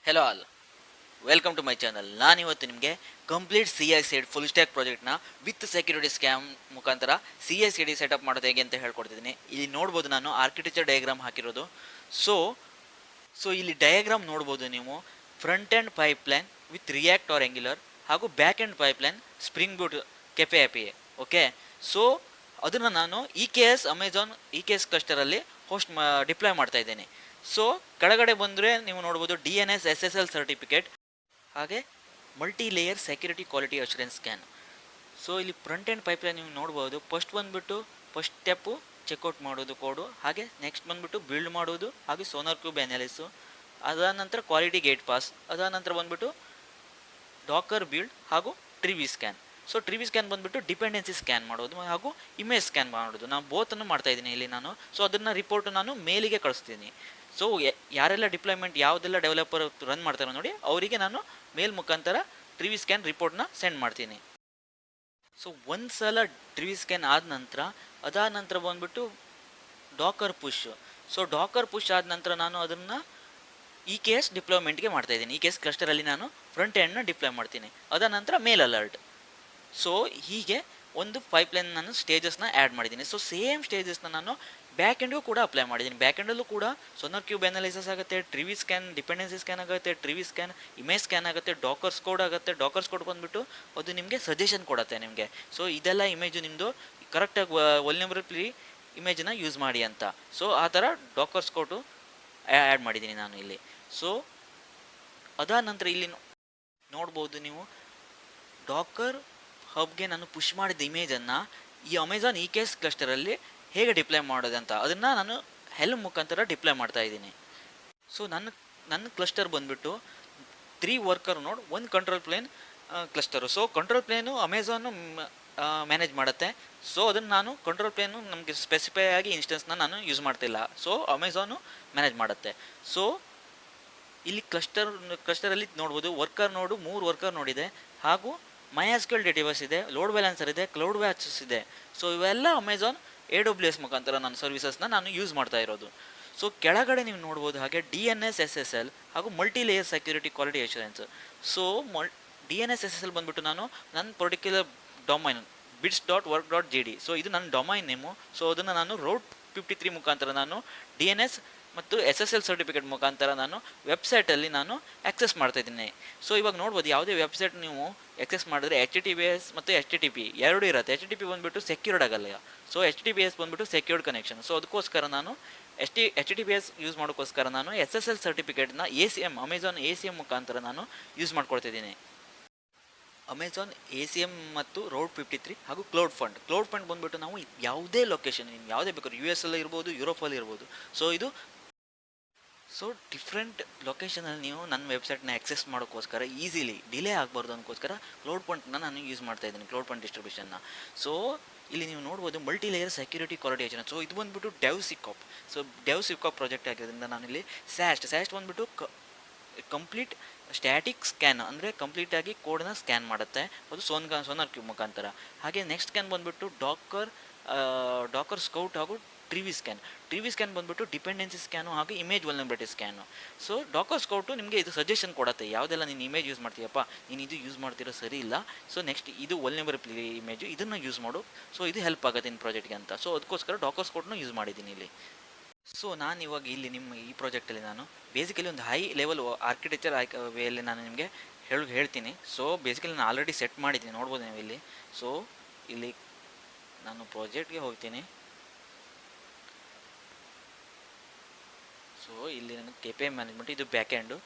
Hello all, welcome to my channel. ನಾನಿವತ್ತು ನಿಮಗೆ complete CI/CD full stack ಪ್ರಾಜೆಕ್ಟ್ನ with security scan ಮುಖಾಂತರ CI/CD setup ಮಾಡೋದು ಹೇಗೆ ಅಂತ ಹೇಳ್ಕೊಡ್ತಿದ್ದೀನಿ. ಇಲ್ಲಿ ನೋಡ್ಬೋದು ನಾನು ಆರ್ಕಿಟೆಕ್ಚರ್ ಡಯಾಗ್ರಾಮ್ ಹಾಕಿರೋದು. ಸೊ ಸೊ ಇಲ್ಲಿ ಡಯಾಗ್ರಾಮ್ ನೋಡ್ಬೋದು ನೀವು. Front end pipeline with react or angular ಹಾಗೂ back end pipeline spring boot ಕೆಫೆ API. ಓಕೆ, ಸೊ ಅದನ್ನು ನಾನು EKS ಅಮೆಜಾನ್ EKS ಕ್ಲಸ್ಟರಲ್ಲಿ ಡಿಪ್ಲಾಯ್ ಮಾಡ್ತಾ ಇದ್ದೇನೆ. ಸೊ ಕೆಳಗಡೆ ಬಂದರೆ ನೀವು ನೋಡ್ಬೋದು DNS SSL ಸರ್ಟಿಫಿಕೇಟ್ ಹಾಗೆ multi layer security quality assurance scan. So ಇಲ್ಲಿ ಫ್ರಂಟ್ ಎಂಡ್ ಪೈಪ್ಲೈನ್ ನೀವು ನೋಡ್ಬೋದು. ಫಸ್ಟ್ ಸ್ಟೆಪ್ಪು ಚೆಕ್ಔಟ್ ಮಾಡೋದು ಕೋಡು, ಹಾಗೆ ನೆಕ್ಸ್ಟ್ ಬಂದುಬಿಟ್ಟು ಬಿಲ್ಡ್ ಮಾಡೋದು, ಹಾಗೆ ಸೋನಾರ್ ಕ್ಯೂಬ್ ಅನಾಲಿಸು, ಅದಾದ ನಂತರ ಕ್ವಾಲಿಟಿ ಗೇಟ್ ಪಾಸ್, ಅದಾದ ನಂತರ ಬಂದುಬಿಟ್ಟು ಡಾಕರ್ ಬಿಲ್ಡ್ ಹಾಗೂ ಟ್ರಿವಿ ಸ್ಕ್ಯಾನ್. ಸೊ ಟ್ರಿವಿ ಸ್ಕ್ಯಾನ್ ಬಂದುಬಿಟ್ಟು ಡಿಪೆಂಡೆನ್ಸಿ ಸ್ಕ್ಯಾನ್ ಮಾಡೋದು ಹಾಗೂ ಇಮೇಜ್ ಸ್ಕ್ಯಾನ್ ಮಾಡೋದು. ನಾನು ಬೋತನ್ನು ಮಾಡ್ತಾ ಇದ್ದೀನಿ ಇಲ್ಲಿ ನಾನು. ಸೊ ಅದನ್ನು ರಿಪೋರ್ಟ್ ನಾನು ಮೇಲಿಗೆ ಕಳಿಸ್ತೀನಿ. ಸೊ ಯಾರೆಲ್ಲ ಡಿಪ್ಲಾಯ್ಮೆಂಟ್ ಯಾವುದೆಲ್ಲ ಡೆವಲಪರ್ ರನ್ ಮಾಡ್ತಾರೋ ನೋಡಿ, ಅವರಿಗೆ ನಾನು ಮೇಲ್ ಮುಖಾಂತರ ಟ್ರಿವಿ ಸ್ಕ್ಯಾನ್ ರಿಪೋರ್ಟ್ನ ಸೆಂಡ್ ಮಾಡ್ತೀನಿ. ಸೊ ಒಂದು ಸಲ ಟ್ರಿವಿ ಸ್ಕ್ಯಾನ್ ಅದಾದ ನಂತರ ಬಂದುಬಿಟ್ಟು Dakar push. So Docker push ಆದ ನಂತರ ನಾನು ಅದನ್ನು EKS ಡಿಪ್ಲಾಯ್ಮೆಂಟ್ಗೆ ಮಾಡ್ತಾಯಿದ್ದೀನಿ. EKS ಕ್ಲಸ್ಟರಲ್ಲಿ ನಾನು ಫ್ರಂಟ್ ಎಂಡ್ನ ಡಿಪ್ಲಾಯ್ ಮಾಡ್ತೀನಿ. ಅದಾದ ನಂತರ ಮೇಲ್ ಅಲರ್ಟ್. ಸೊ ಹೀಗೆ ಒಂದು ಪೈಪ್ಲೈನ್ ನಾನು ಸ್ಟೇಜಸ್ನ ಆ್ಯಡ್ ಮಾಡಿದ್ದೀನಿ. ಸೊ ಸೇಮ್ ಸ್ಟೇಜಸ್ನ ನಾನು ಬ್ಯಾಕ್ ಎಂಡ್ಗೂ ಕೂಡ ಅಪ್ಲೈ ಮಾಡಿದ್ದೀನಿ. ಬ್ಯಾಕ್ ಎಂಡಲ್ಲೂ ಕೂಡ ಸೋನಾರ್ ಕ್ಯೂಬ್ ಅನಾಲಿಸಿಸ್ ಆಗುತ್ತೆ, ಟ್ರಿವಿ ಸ್ಕ್ಯಾನ್ ಡಿಪೆಂಡೆನ್ಸಿ ಸ್ಕ್ಯಾನ್ ಆಗುತ್ತೆ, ಟ್ರಿವಿ ಸ್ಕ್ಯಾನ್ ಇಮೇಜ್ ಸ್ಕ್ಯಾನ್ ಆಗುತ್ತೆ, ಡಾಕರ್ಸ್ ಕೋಡ್ ಆಗುತ್ತೆ. ಡಾಕರ್ಸ್ ಕೋಡ್ ಬಂದುಬಿಟ್ಟು ಅದು ನಿಮಗೆ ಸಜೆಷನ್ ಕೊಡುತ್ತೆ ನಿಮಗೆ. ಸೊ ಇದೆಲ್ಲ ಇಮೇಜು ನಿಮ್ಮದು ಕರೆಕ್ಟಾಗಿ ವಲ್ನರಬಲ್ ಇಮೇಜನ್ನ ಯೂಸ್ ಮಾಡಿ ಅಂತ. ಸೊ ಆ ಥರ ಡಾಕರ್ಸ್ ಕೋಡು ಆ್ಯಡ್ ಮಾಡಿದ್ದೀನಿ ನಾನು ಇಲ್ಲಿ. ಸೊ ಅದಾದ ನಂತರ ಇಲ್ಲಿ ನೋಡ್ಬೋದು ನೀವು, ಡಾಕರ್ ಹಬ್ಗೆ ನಾನು ಪುಷ್ ಮಾಡಿದ ಇಮೇಜನ್ನು ಈ ಅಮೆಜಾನ್ EKS ಕ್ಲಸ್ಟರಲ್ಲಿ ಹೇಗೆ ಡಿಪ್ಲಾಯ್ ಮಾಡೋದಂತ ಅದನ್ನು ನಾನು ಹೆಲ್ಮ್ ಮುಖಾಂತರ ಡಿಪ್ಲಾಯ್ ಮಾಡ್ತಾ ಇದ್ದೀನಿ. ಸೊ ನನ್ನ ಕ್ಲಸ್ಟರ್ ಬಂದುಬಿಟ್ಟು 3 worker node 1 control plane cluster. So control plane Amazon manage ಮಾಡುತ್ತೆ. ಸೊ ಅದನ್ನು ನಾನು ಕಂಟ್ರೋಲ್ ಪ್ಲೇನು ನಮಗೆ ಸ್ಪೆಸಿಫೈ ಆಗಿ ಇನ್ಸ್ಟೆನ್ಸ್ನ ನಾನು ಯೂಸ್ ಮಾಡ್ತಿಲ್ಲ. ಸೊ ಅಮೆಜಾನು ಮ್ಯಾನೇಜ್ ಮಾಡುತ್ತೆ. ಸೊ ಇಲ್ಲಿ ಕ್ಲಸ್ಟರಲ್ಲಿ ನೋಡ್ಬೋದು ವರ್ಕರ್ ನೋಡು 3 ವರ್ಕರ್ ನೋಡಿದೆ, ಹಾಗೂ MySQL ಡೇಟಾಬೇಸ್ ಇದೆ, ಲೋಡ್ ಬ್ಯಾಲೆನ್ಸರ್ ಇದೆ, ಕ್ಲೌಡ್ ವ್ಯಾಚಸ್ ಇದೆ. ಸೊ ಇವೆಲ್ಲ ಅಮೆಜಾನ್ AWS ಮುಖಾಂತರ ನನ್ನ ಸರ್ವಿಸಸ್ನ ನಾನು ಯೂಸ್ ಮಾಡ್ತಾ ಇರೋದು. ಸೊ ಕೆಳಗಡೆ ನೀವು ನೋಡ್ಬೋದು ಹಾಗೆ DNS SSL ಹಾಗೂ multi layer security quality assurance. So DNS SSL ಬಂದುಬಿಟ್ಟು ನಾನು ನನ್ನ ಪರ್ಟಿಕ್ಯುಲರ್ ಡೊಮೈನ್ bits.work.gd. ಸೊ ಇದು ನನ್ನ ಡೊಮೈನ್ ನೇಮು. ಸೊ ಅದನ್ನು ನಾನು Route 53 ಮುಖಾಂತರ ನಾನು DNS ಮತ್ತು SSL ಸರ್ಟಿಫಿಕೇಟ್ ಮುಖಾಂತರ ನಾನು ವೆಬ್ಸೈಟಲ್ಲಿ ನಾನು ಆಕ್ಸೆಸ್ ಮಾಡ್ತಾಯಿದ್ದೀನಿ. ಸೊ ಇವಾಗ ನೋಡ್ಬೋದು, ಯಾವುದೇ ವೆಬ್ಸೈಟ್ ನೀವು ಆಕ್ಸೆಸ್ ಮಾಡಿದ್ರೆ HTTPS ಮತ್ತು HTTP ಎರಡೂ ಇರುತ್ತೆ. HTTP ಬಂದುಬಿಟ್ಟು ಸೆಕ್ಯೂರ್ಡ್ ಆಗಲ್ಲ. ಸೊ HTTPS ಬಂದುಬಿಟ್ಟು ಸೆಕ್ಯೂರ್ಡ್ ಕನೆಕ್ಷನ್. ಸೊ ಅದಕ್ಕೋಸ್ಕರ ನಾನು HTTPS ಯೂಸ್ ಮಾಡೋಕ್ಕೋಸ್ಕರ ನಾನು SSL ಸರ್ಟಿಫಿಕೇಟ್ನ ACM ಅಮೆಜಾನ್ ACM ಮುಖಾಂತರ ನಾನು ಯೂಸ್ ಮಾಡ್ಕೊಳ್ತಿದ್ದೀನಿ. ಅಮೆಜಾನ್ ACM ಮತ್ತು Route 53 ಹಾಗೂ ಕ್ಲೌಡ್ ಫಂಡ್ ಬಂದುಬಿಟ್ಟು ನಾವು ಯಾವುದೇ ಲೊಕೇಶನ್ ಯಾವುದೇ ಬೇಕಾದ್ರೂ US ಅಲ್ಲಿ ಇರ್ಬೋದು, ಯುರೋಪಲ್ಲಿ ಇರ್ಬೋದು. ಸೊ ಡಿಫ್ರೆಂಟ್ ಲೊಕೇಶನಲ್ಲಿ ನೀವು ನನ್ನ ವೆಬ್ಸೈಟ್ನ ಆಕ್ಸೆಸ್ ಮಾಡೋಕ್ಕೋಸ್ಕರ ಈಸಿಲಿ ಡಿಲೇ ಆಗಬಾರ್ದು ಅದಕ್ಕೋಸ್ಕರ ಕ್ಲೌಡ್ ಫಂಡ್ನ ನಾನು ಯೂಸ್ ಮಾಡ್ತಾ ಇದ್ದೀನಿ, ಕ್ಲೌಡ್ ಫಂಡ್ ಡಿಸ್ಟ್ರಿಬ್ಯೂಷನ್ನ. ಸೊ ಇಲ್ಲಿ ನೀವು ನೋಡ್ಬೋದು multi layer security quality assurance. So ಇದು ಬಂದುಬಿಟ್ಟು DevSecOps. ಸೊ DevSecOps ಪ್ರಾಜೆಕ್ಟ್ ಆಗಿರೋದ್ರಿಂದ ನಾನಿಲ್ಲಿ SAST ಬಂದುಬಿಟ್ಟು ಕಂಪ್ಲೀಟ್ ಸ್ಟ್ಯಾಟಿಕ್ ಸ್ಕ್ಯಾನ್, ಅಂದರೆ ಕಂಪ್ಲೀಟಾಗಿ ಕೋಡನ್ನ ಸ್ಕ್ಯಾನ್ ಮಾಡುತ್ತೆ. ಅದು ಸೋನಾರ್ ಕ್ಯೂಬ್ ಮುಖಾಂತರ. ಹಾಗೆ ನೆಕ್ಸ್ಟ್ ಸ್ಕ್ಯಾನ್ ಬಂದುಬಿಟ್ಟು ಡಾಕರ್ ಸ್ಕೌಟ್ ಹಾಗೂ ಟ್ರಿವಿ ಸ್ಕ್ಯಾನ್ ಬಂದುಬಿಟ್ಟು ಡಿಪೆಂಡೆನ್ಸಿ ಸ್ಕ್ಯಾನು ಹಾಗೂ image vulnerability scan. So Docker Scout ನಿಮಗೆ ಇದು ಸಜೆಷನ್ ಕೊಡುತ್ತೆ, ಯಾವುದೆಲ್ಲ ನೀನು ಇಮೇಜ್ ಯೂಸ್ ಮಾಡ್ತೀಯಪ್ಪ, ನೀನು ಇದು ಯೂಸ್ ಮಾಡ್ತಿರೋ ಸರಿ ಇಲ್ಲ. ಸೊ ನೆಕ್ಸ್ಟ್ ಇದು ವಲ್ನರಬಲ್ ಇಮೇಜು, ಇದನ್ನು ಯೂಸ್ ಮಾಡು. ಸೊ ಇದು ಹೆಲ್ಪ್ ಆಗುತ್ತೆ ಇನ್ನು ಪ್ರಾಜೆಕ್ಟ್ಗೆ ಅಂತ. ಸೊ ಅದಕ್ಕೋಸ್ಕರ ಡಾಕರ್ ಸ್ಕೌಟನ್ನು ಯೂಸ್ ಮಾಡಿದ್ದೀನಿ ಇಲ್ಲಿ. ಸೊ ನಾನು ಇವಾಗ ಇಲ್ಲಿ ನಿಮ್ಮ ಈ ಪ್ರಾಜೆಕ್ಟಲ್ಲಿ ನಾನು ಬೇಸಿಕಲಿ ಒಂದು ಹೈ ಲೆವೆಲ್ ಆರ್ಕಿಟೆಕ್ಚರ್ ವೇಯಲ್ಲಿ ನಾನು ನಿಮಗೆ ಹೇಳ್ತೀನಿ. ಸೊ ಬೇಸಿಕಲಿ ನಾನು ಆಲ್ರೆಡಿ ಸೆಟ್ ಮಾಡಿದ್ದೀನಿ, ನೋಡ್ಬೋದು ನೀವು ಇಲ್ಲಿ. ಸೊ ಇಲ್ಲಿ ನಾನು ಪ್ರಾಜೆಕ್ಟ್ಗೆ ಹೋಗ್ತೀನಿ. ಸೊ ಇಲ್ಲಿ ನಾನು KPI ಮ್ಯಾನೇಜ್ಮೆಂಟ್ ಇದು ಬ್ಯಾಕ್ ಎಂಡು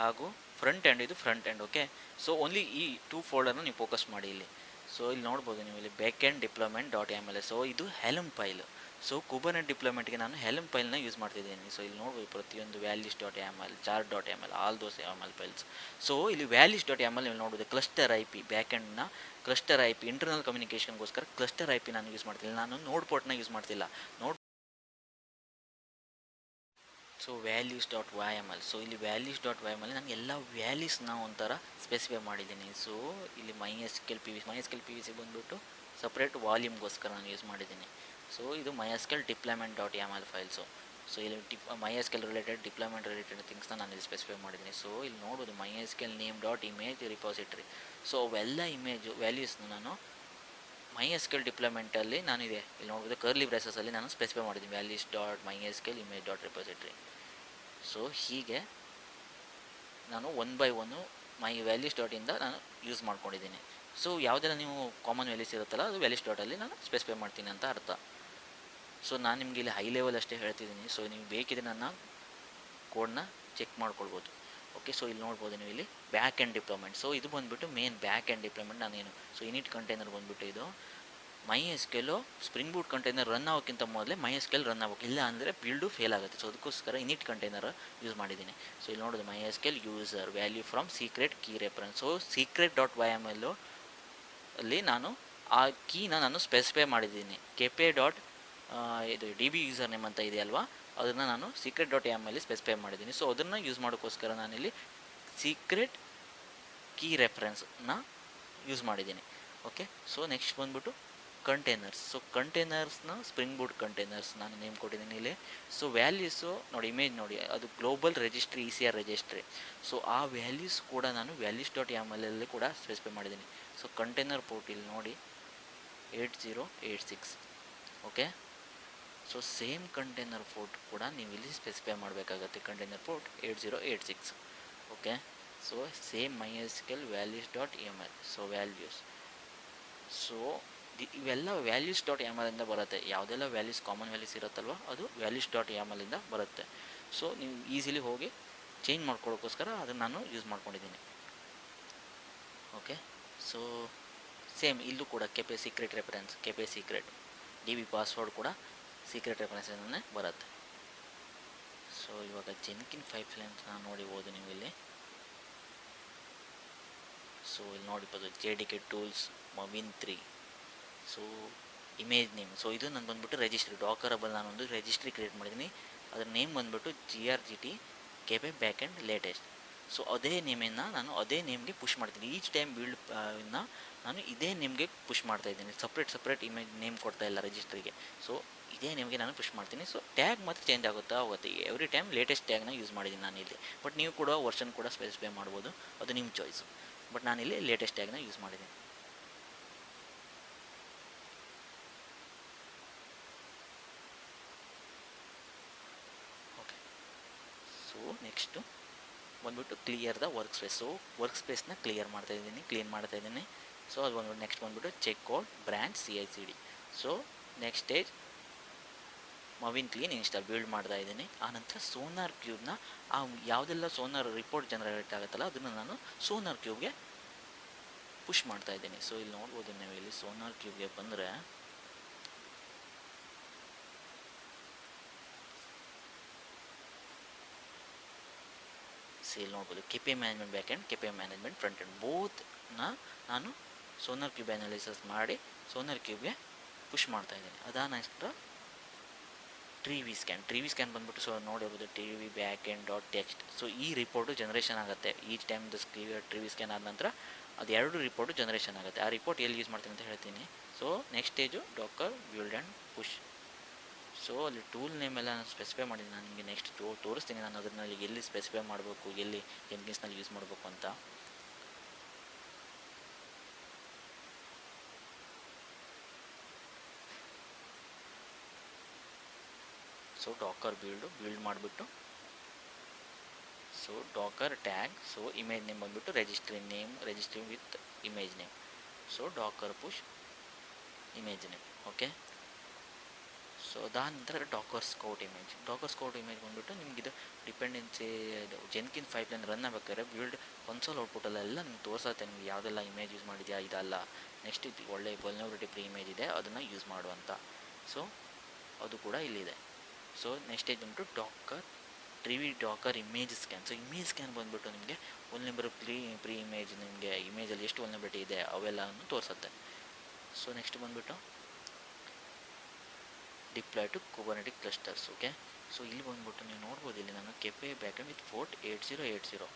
ಹಾಗೂ front end. Okay, so only ಈ 2 ಫೋಲ್ಡರ್ನ ನೀವು ಫೋಕಸ್ ಮಾಡಿ ಇಲ್ಲಿ. ಸೊ ಇಲ್ಲಿ ನೋಡ್ಬೋದು ನೀವು ಇಲ್ಲಿ ಬ್ಯಾಕ್ ಎಂಡ್ ಡಿಪ್ಲಾಯ್ಮೆಂಟ್.yaml. ಸೊ ಇದು ಹೆಲ್ಮ್ ಫೈಲ್. ಸೊ ಕುಬರ್ನೆಟ್ ಡಿಪ್ಲಾಯ್ಮೆಂಟ್ಗೆ ನಾನು ಹೆಲ್ಮ್ ಫೈಲ್ನ ಯೂಸ್ ಮಾಡ್ತಿದ್ದೀನಿ. ಸೊ ಇಲ್ಲಿ ನೋಡ್ಬೋದು ಪ್ರತಿಯೊಂದು values.yaml, chart.yaml, all those YAML files. So ಇಲ್ಲಿ values.yaml ನೀವು ನೋಡ್ಬೋದು ಕ್ಲಸ್ಟರ್ IP, ಬ್ಯಾಕ್ ಎಂಡ್ನ ಕ್ಲಸ್ಟರ್ IP ಇಂಟರ್ನಲ್ ಕಮ್ಯುನಿಕೇಷನ್ಗೋಸ್ಕರ ಕ್ಲಸ್ಟರ್ IP ನಾನು ಯೂಸ್ ಮಾಡ್ತಿಲ್ಲ. ನಾನು ನೋಡ್ ಪೋರ್ಟ್ನ ಯೂಸ್ ಮಾಡ್ತಿಲ್ಲ. So values.yaml. ಸೊ ಇಲ್ಲಿ values.yaml ನಾನು ಎಲ್ಲ ವ್ಯಾಲ್ಯೂಸ್ನ ಒಂಥರ ಸ್ಪೆಸಿಫೈ ಮಾಡಿದ್ದೀನಿ. ಸೊ ಇಲ್ಲಿ MySQL PVC ಬಂದುಬಿಟ್ಟು ಸಪ್ರೇಟ್ ವಾಲ್ಯೂಮ್ಗೋಸ್ಕರ ನಾನು ಯೂಸ್ ಮಾಡಿದ್ದೀನಿ. ಸೊ ಇದು MySQL ಡಿಪ್ಲಾಯ್ಮೆಂಟ್.yaml ಫೈಲ್ಸು. ಸೊ ಇಲ್ಲಿ MySQL ರಿಲೇಟೆಡ್ ಡಿಪ್ಲಾಯ್ಮೆಂಟ್ ರಿಲೇಟೆಡ್ ಥಿಂಗ್ಸ್ನ ನಾನು ಇಲ್ಲಿ ಸ್ಪೆಸಿಫೈ ಮಾಡಿದ್ದೀನಿ. ಸೊ ಇಲ್ಲಿ ನೋಡ್ಬೋದು MySQL name dot image repository. So ಅವೆಲ್ಲ ಇಮೇಜು ವ್ಯಾಲ್ಯೂಸ್ನ ನಾನು MySQL ಡಿಪ್ಲಾಯ್ಮೆಂಟಲ್ಲಿ ನಾನು ಇದೆ ಇಲ್ಲಿ ನೋಡ್ಬೋದು ಕರ್ಲಿ ಬ್ರೇಸಸಲ್ಲಿ ನಾನು ಸ್ಪೆಸಿಫೈ ಮಾಡಿದ್ದೀನಿ values dot MySQL image dot repository. So ಹೀಗೆ ನಾನು ಒನ್ ಬೈ ಒನ್ನು ವ್ಯಾಲ್ಯೂಸ್ ಡಾಟಿಂದ ನಾನು ಯೂಸ್ ಮಾಡ್ಕೊಂಡಿದ್ದೀನಿ. ಸೊ ಯಾವುದೆಲ್ಲ ನೀವು ಕಾಮನ್ ವ್ಯಾಲ್ಯೂಸ್ ಇರುತ್ತಲ್ಲ ಅದು ವ್ಯಾಲ್ಯೂಸ್ ಡಾಟಲ್ಲಿ ನಾನು ಸ್ಪೆಸಿಫೈ ಮಾಡ್ತೀನಿ ಅಂತ ಅರ್ಥ. ಸೊ ನಾನು ನಿಮಗೆ ಇಲ್ಲಿ ಹೈ ಲೆವೆಲ್ ಅಷ್ಟೇ ಹೇಳ್ತಿದ್ದೀನಿ. ಸೊ ನೀವು ಬೇಕಿದ್ರೆ ನನ್ನ ಕೋಡ್ನ ಚೆಕ್ ಮಾಡ್ಕೊಳ್ಬೋದು. ಓಕೆ, ಸೊ ಇಲ್ಲಿ ನೋಡ್ಬೋದು ನೀವು ಇಲ್ಲಿ ಬ್ಯಾಕ್ ಆ್ಯಂಡ್ ಡಿಪ್ಲಾಯ್ಮೆಂಟ್. ಸೊ ಇದು ಬಂದುಬಿಟ್ಟು ಮೇನ್ ಬ್ಯಾಕ್ ಆ್ಯಂಡ್ ಡಿಪ್ಲಾಯ್ಮೆಂಟ್ ನಾನೇನು. ಸೊ ಇನಿಟ್ ಕಂಟೈನರ್ ಬಂದುಬಿಟ್ಟು ಇದು MySQL Spring Boot container run ಆಗೋಕ್ಕಿಂತ ಮೊದಲೇ MySQL ರನ್ ಆಗಬೇಕು, ಇಲ್ಲ ಅಂದರೆ ಬಿಲ್ಡು ಫೇಲ್ ಆಗುತ್ತೆ. ಸೊ ಅದಕ್ಕೋಸ್ಕರ ಇನಿಟ್ ಕಂಟೈನರ್ ಯೂಸ್ ಮಾಡಿದ್ದೀನಿ. ಸೊ ಇಲ್ಲಿ ನೋಡೋದು MySQL user value from secret key reference. So secret dot YML ಅಲ್ಲಿ ನಾನು ಆ ಕೀನ ನಾನು ಸ್ಪೆಸಿಫೈ ಮಾಡಿದ್ದೀನಿ. ಕೆಪೆ ಡಾಟ್ ಇದು DB ಯೂಸರ್ ನೇಮ್ ಅಂತ ಇದೆ ಅಲ್ವಾ, ಅದನ್ನು ನಾನು ಸೀಕ್ರೆಟ್ ಡಾಟ್ YML ಸ್ಪೆಸಿಫೈ ಮಾಡಿದ್ದೀನಿ. ಸೊ ಅದನ್ನು ಯೂಸ್ ಮಾಡೋಕ್ಕೋಸ್ಕರ ನಾನಿಲ್ಲಿ ಸೀಕ್ರೆಟ್ ಕೀ ರೆಫರೆನ್ಸ್ನ ಯೂಸ್ ಮಾಡಿದ್ದೀನಿ. ಓಕೆ, ಸೊ ನೆಕ್ಸ್ಟ್ ಬಂದ್ಬಿಟ್ಟು ಕಂಟೈನರ್ಸ್. ಸೊ ಕಂಟೈನರ್ಸ್ನ ಸ್ಪ್ರಿಂಗ್ ಬೂಟ್ ಕಂಟೈನರ್ಸ್ ನಾನು ನೇಮ್ ಕೊಟ್ಟಿದ್ದೀನಿ ಇಲ್ಲಿ. ಸೊ ವ್ಯಾಲ್ಯೂಸು ನೋಡಿ, ಇಮೇಜ್ ನೋಡಿ, ಅದು global registry ECR registry. So ಆ ವ್ಯಾಲ್ಯೂಸ್ ಕೂಡ ನಾನು ವ್ಯಾಲ್ಯೂಸ್ ಡಾಟ್ YML ಕೂಡ ಸ್ಪೆಸಿಫೈ ಮಾಡಿದ್ದೀನಿ. ಸೊ ಕಂಟೈನರ್ ಪೋರ್ಟ್ ಇಲ್ಲಿ ನೋಡಿ 8086. Okay, so same container port ಕೂಡ ನೀವು ಇಲ್ಲಿ ಸ್ಪೆಸಿಫೈ ಮಾಡಬೇಕಾಗತ್ತೆ, container port 8086. Okay, so same MySQL values dot YML. So values, so ಇವೆಲ್ಲ ವ್ಯಾಲ್ಯೂಸ್ ಡಾಟ್ YML ಇಂದ ಬರುತ್ತೆ. ಯಾವುದೆಲ್ಲ ವ್ಯಾಲ್ಯೂಸ್ ಕಾಮನ್ ವ್ಯಾಲ್ಯೂಸ್ ಇರುತ್ತಲ್ವ ಅದು ವ್ಯಾಲ್ಯೂಸ್ ಡಾಟ್ YML ಇಂದ ಬರುತ್ತೆ. ಸೊ ನೀವು ಈಸಿಲಿ ಹೋಗಿ ಚೇಂಜ್ ಮಾಡ್ಕೊಳ್ಳೋಕ್ಕೋಸ್ಕರ ಅದನ್ನು ನಾನು ಯೂಸ್ ಮಾಡ್ಕೊಂಡಿದ್ದೀನಿ. ಓಕೆ, ಸೊ ಸೇಮ್ ಇಲ್ಲೂ ಕೂಡ KP secret reference, KP secret DB password ಕೂಡ ಸೀಕ್ರೆಟ್ ರೆಫರೆನ್ಸ್ನೇ ಬರುತ್ತೆ. ಸೊ ಇವಾಗ ಜೆನ್ಕಿನ್ ಪೈಪ್ಲೈನ್ಸ್ ನೋಡಿಬೋದು ನೀವು ಇಲ್ಲಿ. ಸೊ ಇಲ್ಲಿ ನೋಡಿಬೋದು JDK tools Maven 3. So image name, so ಇದು ನಾನು ಬಂದುಬಿಟ್ಟು ರಿಜಿಸ್ಟ್ರಿ ಡಾಕರಬಲ್ ನಾನೊಂದು ರಿಜಿಸ್ಟ್ರಿ ಕ್ರಿಯೇಟ್ ಮಾಡಿದ್ದೀನಿ. ಅದರ ನೇಮ್ ಬಂದುಬಿಟ್ಟು GRGT KP back end latest. So ಅದೇ ನೇಮನ್ನು ನಾನು ಅದೇ ನೇಮ್ಗೆ ಪುಷ್ ಮಾಡ್ತೀನಿ. ಈಚ್ ಟೈಮ್ ಬಿಲ್ಡ್ ನಾನು ಇದೇ ನೇಮ್ಗೆ ಪುಷ್ ಮಾಡ್ತಾಯಿದ್ದೀನಿ. ಸಪ್ರೇಟ್ ಇಮೇಜ್ ನೇಮ್ ಕೊಡ್ತಾ ಇಲ್ಲ ರಿಜಿಸ್ಟ್ರಿಗೆ. ಸೊ ಇದೇ ನೇಮ್ಗೆ ನಾನು ಪುಷ್ ಮಾಡ್ತೀನಿ. ಸೊ ಟ್ಯಾಗ್ ಮಾತ್ರ ಚೇಂಜ್ ಆಗುತ್ತಾ ಹೋಗುತ್ತೆ. ಎವ್ರಿ ಟೈಮ್ ಲೇಟೆಸ್ಟ್ ಟ್ಯಾಗ್ನ ಯೂಸ್ ಮಾಡಿದ್ದೀನಿ ನಾನಿಲ್ಲಿ. ಬಟ್ ನೀವು ಕೂಡ ವರ್ಷನ್ ಕೂಡ ಸ್ಪೆಸಿಫೈ ಮಾಡ್ಬೋದು, ಅದು ನಿಮ್ಮ ಚಾಯ್ಸು. ಬಟ್ ನಾನಿಲ್ಲಿ ಲೇಟೆಸ್ಟ್ ಟ್ಯಾಗ್ನ ಯೂಸ್ ಮಾಡಿದ್ದೀನಿ. ಓಕೆ, ಸೊ ನೆಕ್ಸ್ಟು ಬಂದುಬಿಟ್ಟು clear the work space. So work ಸ್ಪೇಸ್ನ ಕ್ಲೀನ್ ಮಾಡ್ತಾ ಇದ್ದೀನಿ. ಸೊ ಅದು ಬಂದ್ಬಿಟ್ಟು ನೆಕ್ಸ್ಟ್ ಬಂದುಬಿಟ್ಟು check out branch CI/CD. So next stage Maven clean install build ಮಾಡ್ತಾ ಇದ್ದೀನಿ. ಆನಂತರ ಸೋನಾರ್ ಕ್ಯೂಬ್ನ ಯಾವುದೆಲ್ಲ ಸೋನಾರ್ ರಿಪೋರ್ಟ್ ಜನರೇಟ್ ಆಗುತ್ತಲ್ಲ ಅದನ್ನು ನಾನು ಸೋನಾರ್ ಕ್ಯೂಬ್ಗೆ ಪುಷ್ ಮಾಡ್ತಾ ಇದ್ದೀನಿ. ಸೊ ಇಲ್ಲಿ ನೋಡ್ಬೋದು ನೀವು, ಇಲ್ಲಿ ಸೋನಾರ್ ಕ್ಯೂಬ್ಗೆ ಬಂದರೆ ಇಲ್ಲಿ ನೋಡ್ಬೋದು KPI management back end KPI management front end ಬೋತ್ನ ನಾನು ಸೋನಾರ್ ಕ್ಯೂಬ್ ಅನಾಲಿಸಿಸ್ ಮಾಡಿ ಸೋನಾರ್ ಕ್ಯೂಬ್ಗೆ ಪುಷ್ ಮಾಡ್ತಾ ಇದ್ದೀನಿ. ಅದಾದ ನಂತರ ಟ್ರೀವಿ ಸ್ಕ್ಯಾನ್ ಬಂದುಬಿಟ್ಟು ಸೊ ನೋಡಿರ್ಬೋದು TRV back end dot text. So ಈ ರಿಪೋರ್ಟು ಜನರೇಷನ್ ಆಗುತ್ತೆ. ಈಚ್ ಟೈಮ್ ಟ್ರೀವಿ ಸ್ಕ್ಯಾನ್ ಆದ ನಂತರ ಅದು ಎರಡು ರಿಪೋರ್ಟು ಜನರೇಷನ್ ಆಗುತ್ತೆ. ಆ ರಿಪೋರ್ಟ್ ಎಲ್ಲಿ ಯೂಸ್ ಮಾಡ್ತೀನಿ ಅಂತ ಹೇಳ್ತೀನಿ. So next stage Dakar build and push. So ಅಲ್ಲಿ ಟೂಲ್ ನೇಮ್ ಎಲ್ಲ ನಾನು ಸ್ಪೆಸಿಫೈ ಮಾಡಿದ್ದೀನಿ. ನಾನು ನಿಮಗೆ ನೆಕ್ಸ್ಟ್ ತೋರಿಸ್ತೀನಿ ನಾನು ಅದರಲ್ಲಿ ಎಲ್ಲಿ ಸ್ಪೆಸಿಫೈ ಮಾಡಬೇಕು, ಎಲ್ಲಿ ಜೆನ್ಕಿನ್ಸ್ನಲ್ಲಿ ಯೂಸ್ ಮಾಡಬೇಕು ಅಂತ. ಸೊ ಡಾಕರ್ ಬಿಲ್ಡ್ ಮಾಡಿಬಿಟ್ಟು so Docker tag. So image name ಬಂದುಬಿಟ್ಟು registry with image name. So Docker push image name. Okay, so ಅದಾದ ನಂತರ ಡಾಕರ್ ಸ್ಕೌಟ್ ಇಮೇಜ್ ಬಂದುಬಿಟ್ಟು ನಿಮಗಿದು ಡಿಪೆಂಡೆನ್ಸಿ ಜೆನ್ಕಿನ್ ಪೈಪ್ಲೈನ್ ರನ್ ಆಗಬೇಕಾದ್ರೆ ಬಿಲ್ಡ್ ಕನ್ಸೋಲ್ ಔಟ್ಪುಟಲ್ಲೆಲ್ಲ ನಿಮ್ಗೆ ತೋರಿಸುತ್ತೆ ನಿಮ್ಗೆ ಯಾವುದೆಲ್ಲ ಇಮೇಜ್ ಯೂಸ್ ಮಾಡಿದೆಯಾ, ಇದಲ್ಲ ನೆಕ್ಸ್ಟ್ ಇದು ಒಳ್ಳೆ ವಲ್ನರಬಿಲಿಟಿ ಫ್ರೀ ಇಮೇಜ್ ಇದೆ ಅದನ್ನು ಯೂಸ್ ಮಾಡುವಂಥ. ಸೊ ಅದು ಕೂಡ ಇಲ್ಲಿದೆ. ಸೊ ನೆಕ್ಸ್ಟ್ ಸ್ಟೇಜ್ ಬಂದುಬಿಟ್ಟು Dakar image scan. So image scan ಬಂದುಬಿಟ್ಟು ನಿಮಗೆ ವಲ್ನರಬಲ್ ಪ್ರೀ ಇಮೇಜ್, ನಿಮಗೆ ಇಮೇಜಲ್ಲಿ ಎಷ್ಟು ವಲ್ನರಬಿಲಿಟಿ ಇದೆ ಅವೆಲ್ಲವನ್ನು ತೋರಿಸುತ್ತೆ. ಸೊ ನೆಕ್ಸ್ಟ್ ಬಂದುಬಿಟ್ಟು deploy to Kubernetes clusters. Okay, so ಇಲ್ಲಿ ಬಂದುಬಿಟ್ಟು ನೀವು ನೋಡ್ಬೋದು, ಇಲ್ಲಿ ನಾನು ಕೆಪೆ ಬ್ಯಾಕ್ಎಂಡ್ ವಿತ್ ಪೋರ್ಟ್ 8080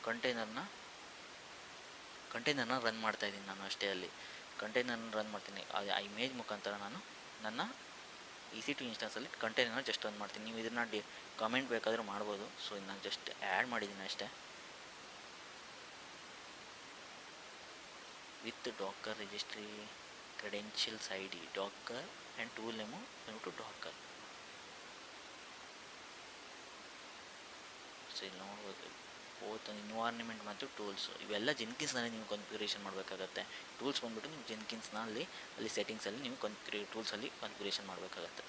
ಕಂಟೈನರ್ನ ರನ್ ಮಾಡ್ತಾಯಿದ್ದೀನಿ. ನಾನು ಅಷ್ಟೇ ಅಲ್ಲಿ ಕಂಟೈನರ್ನ ರನ್ ಮಾಡ್ತೀನಿ. ಆ ಇಮೇಜ್ ಮುಖಾಂತರ ನಾನು ನನ್ನ EC2 ಇನ್ಸ್ಟೆನ್ಸಲ್ಲಿ ಕಂಟೈನರ್ನ ಜಸ್ಟ್ ರನ್ ಮಾಡ್ತೀನಿ. ನೀವು ಇದನ್ನು ಕಮೆಂಟ್ ಬೇಕಾದರೂ ಮಾಡ್ಬೋದು. ಸೊ ನಾನು ಜಸ್ಟ್ ಆ್ಯಡ್ ಮಾಡಿದ್ದೀನಿ ಅಷ್ಟೇ. With Dakar registry credentials ID Dakar and tool name ಬಂದ್ಬಿಟ್ಟು ಡಾಕರ್. ಸೊ ಇಲ್ಲಿ ನೋಡ್ಬೋದು ಬೋತ್ ಎನ್ವೈರ್ನ್ಮೆಂಟ್ ಮತ್ತು ಟೂಲ್ಸು ಇವೆಲ್ಲ ಜೆನ್ಕಿನ್ಸ್ನಲ್ಲಿ ನೀವು ಕಾನ್ಫಿಗರೇಷನ್ ಮಾಡಬೇಕಾಗತ್ತೆ. ಟೂಲ್ಸ್ ಬಂದುಬಿಟ್ಟು ನೀವು ಜೆನ್ಕಿನ್ಸ್ನಲ್ಲಿ ಅಲ್ಲಿ ಸೆಟ್ಟಿಂಗ್ಸಲ್ಲಿ ನೀವು ಟೂಲ್ಸಲ್ಲಿ ಕಾನ್ಫಿಗರೇಷನ್ ಮಾಡಬೇಕಾಗತ್ತೆ.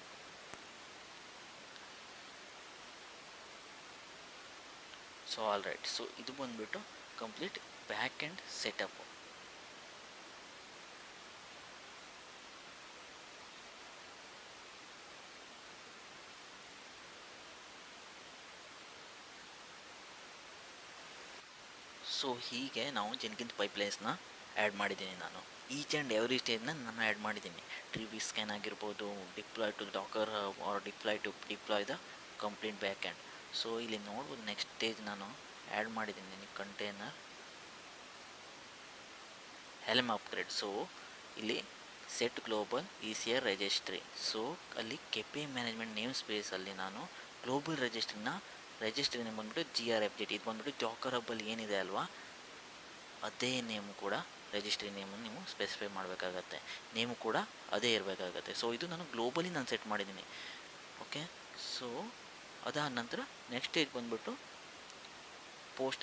ಸೊ ಆಲ್ ರೈಟ್, ಸೊ ಇದು ಬಂದುಬಿಟ್ಟು complete back end setup. So ಹೀಗೆ ನಾವು ಜೆನ್ಕಿನ್ಸ್ ಪೈಪ್ಲೈನ್ಸ್ನ ಆ್ಯಡ್ ಮಾಡಿದ್ದೀನಿ. ನಾನು ಈಚ್ ಆ್ಯಂಡ್ ಎವ್ರಿ ಸ್ಟೇಜ್ನ ನಾನು ಆ್ಯಡ್ ಮಾಡಿದ್ದೀನಿ. ಟ್ರಿವಿ ಸ್ಕ್ಯಾನ್ ಆಗಿರ್ಬೋದು, deploy to Docker or deploy the complete back end. So ಇಲ್ಲಿ ನೋಡ್ಬೋದು ನೆಕ್ಸ್ಟ್ ಸ್ಟೇಜ್ ನಾನು ಆ್ಯಡ್ ಮಾಡಿದ್ದೀನಿ ಕಂಟೈನರ್ ಹೆಲ್ಮ್ ಅಪ್ಗ್ರೇಡ್. ಸೊ ಇಲ್ಲಿ set global ECR registry. So ಅಲ್ಲಿ ಕೆಪಿ ಮ್ಯಾನೇಜ್ಮೆಂಟ್ ನೇಮ್ ಸ್ಪೇಸಲ್ಲಿ ನಾನು ಗ್ಲೋಬಲ್ ರಿಜಿಸ್ಟ್ರಿನ ಬಂದ್ಬಿಟ್ಟು GRFZ. ಇದು ಬಂದ್ಬಿಟ್ಟು ಡಾಕರ್ ಹಬ್ಬಲ್ಲಿ ಏನಿದೆ ಅಲ್ವಾ ಅದೇ ನೇಮು ಕೂಡ ರಿಜಿಸ್ಟ್ರಿ ನೇಮನ್ನು ನೀವು ಸ್ಪೆಸಿಫೈ ಮಾಡಬೇಕಾಗತ್ತೆ. ನೇಮು ಕೂಡ ಅದೇ ಇರಬೇಕಾಗತ್ತೆ. ಸೊ ಇದು ನಾನು ಗ್ಲೋಬಲಿ ನಾನು ಸೆಟ್ ಮಾಡಿದ್ದೀನಿ. ಓಕೆ, ಸೊ ಅದಾದ ನಂತರ ನೆಕ್ಸ್ಟ್ ಸ್ಟೇಜ್ ಬಂದ್ಬಿಟ್ಟು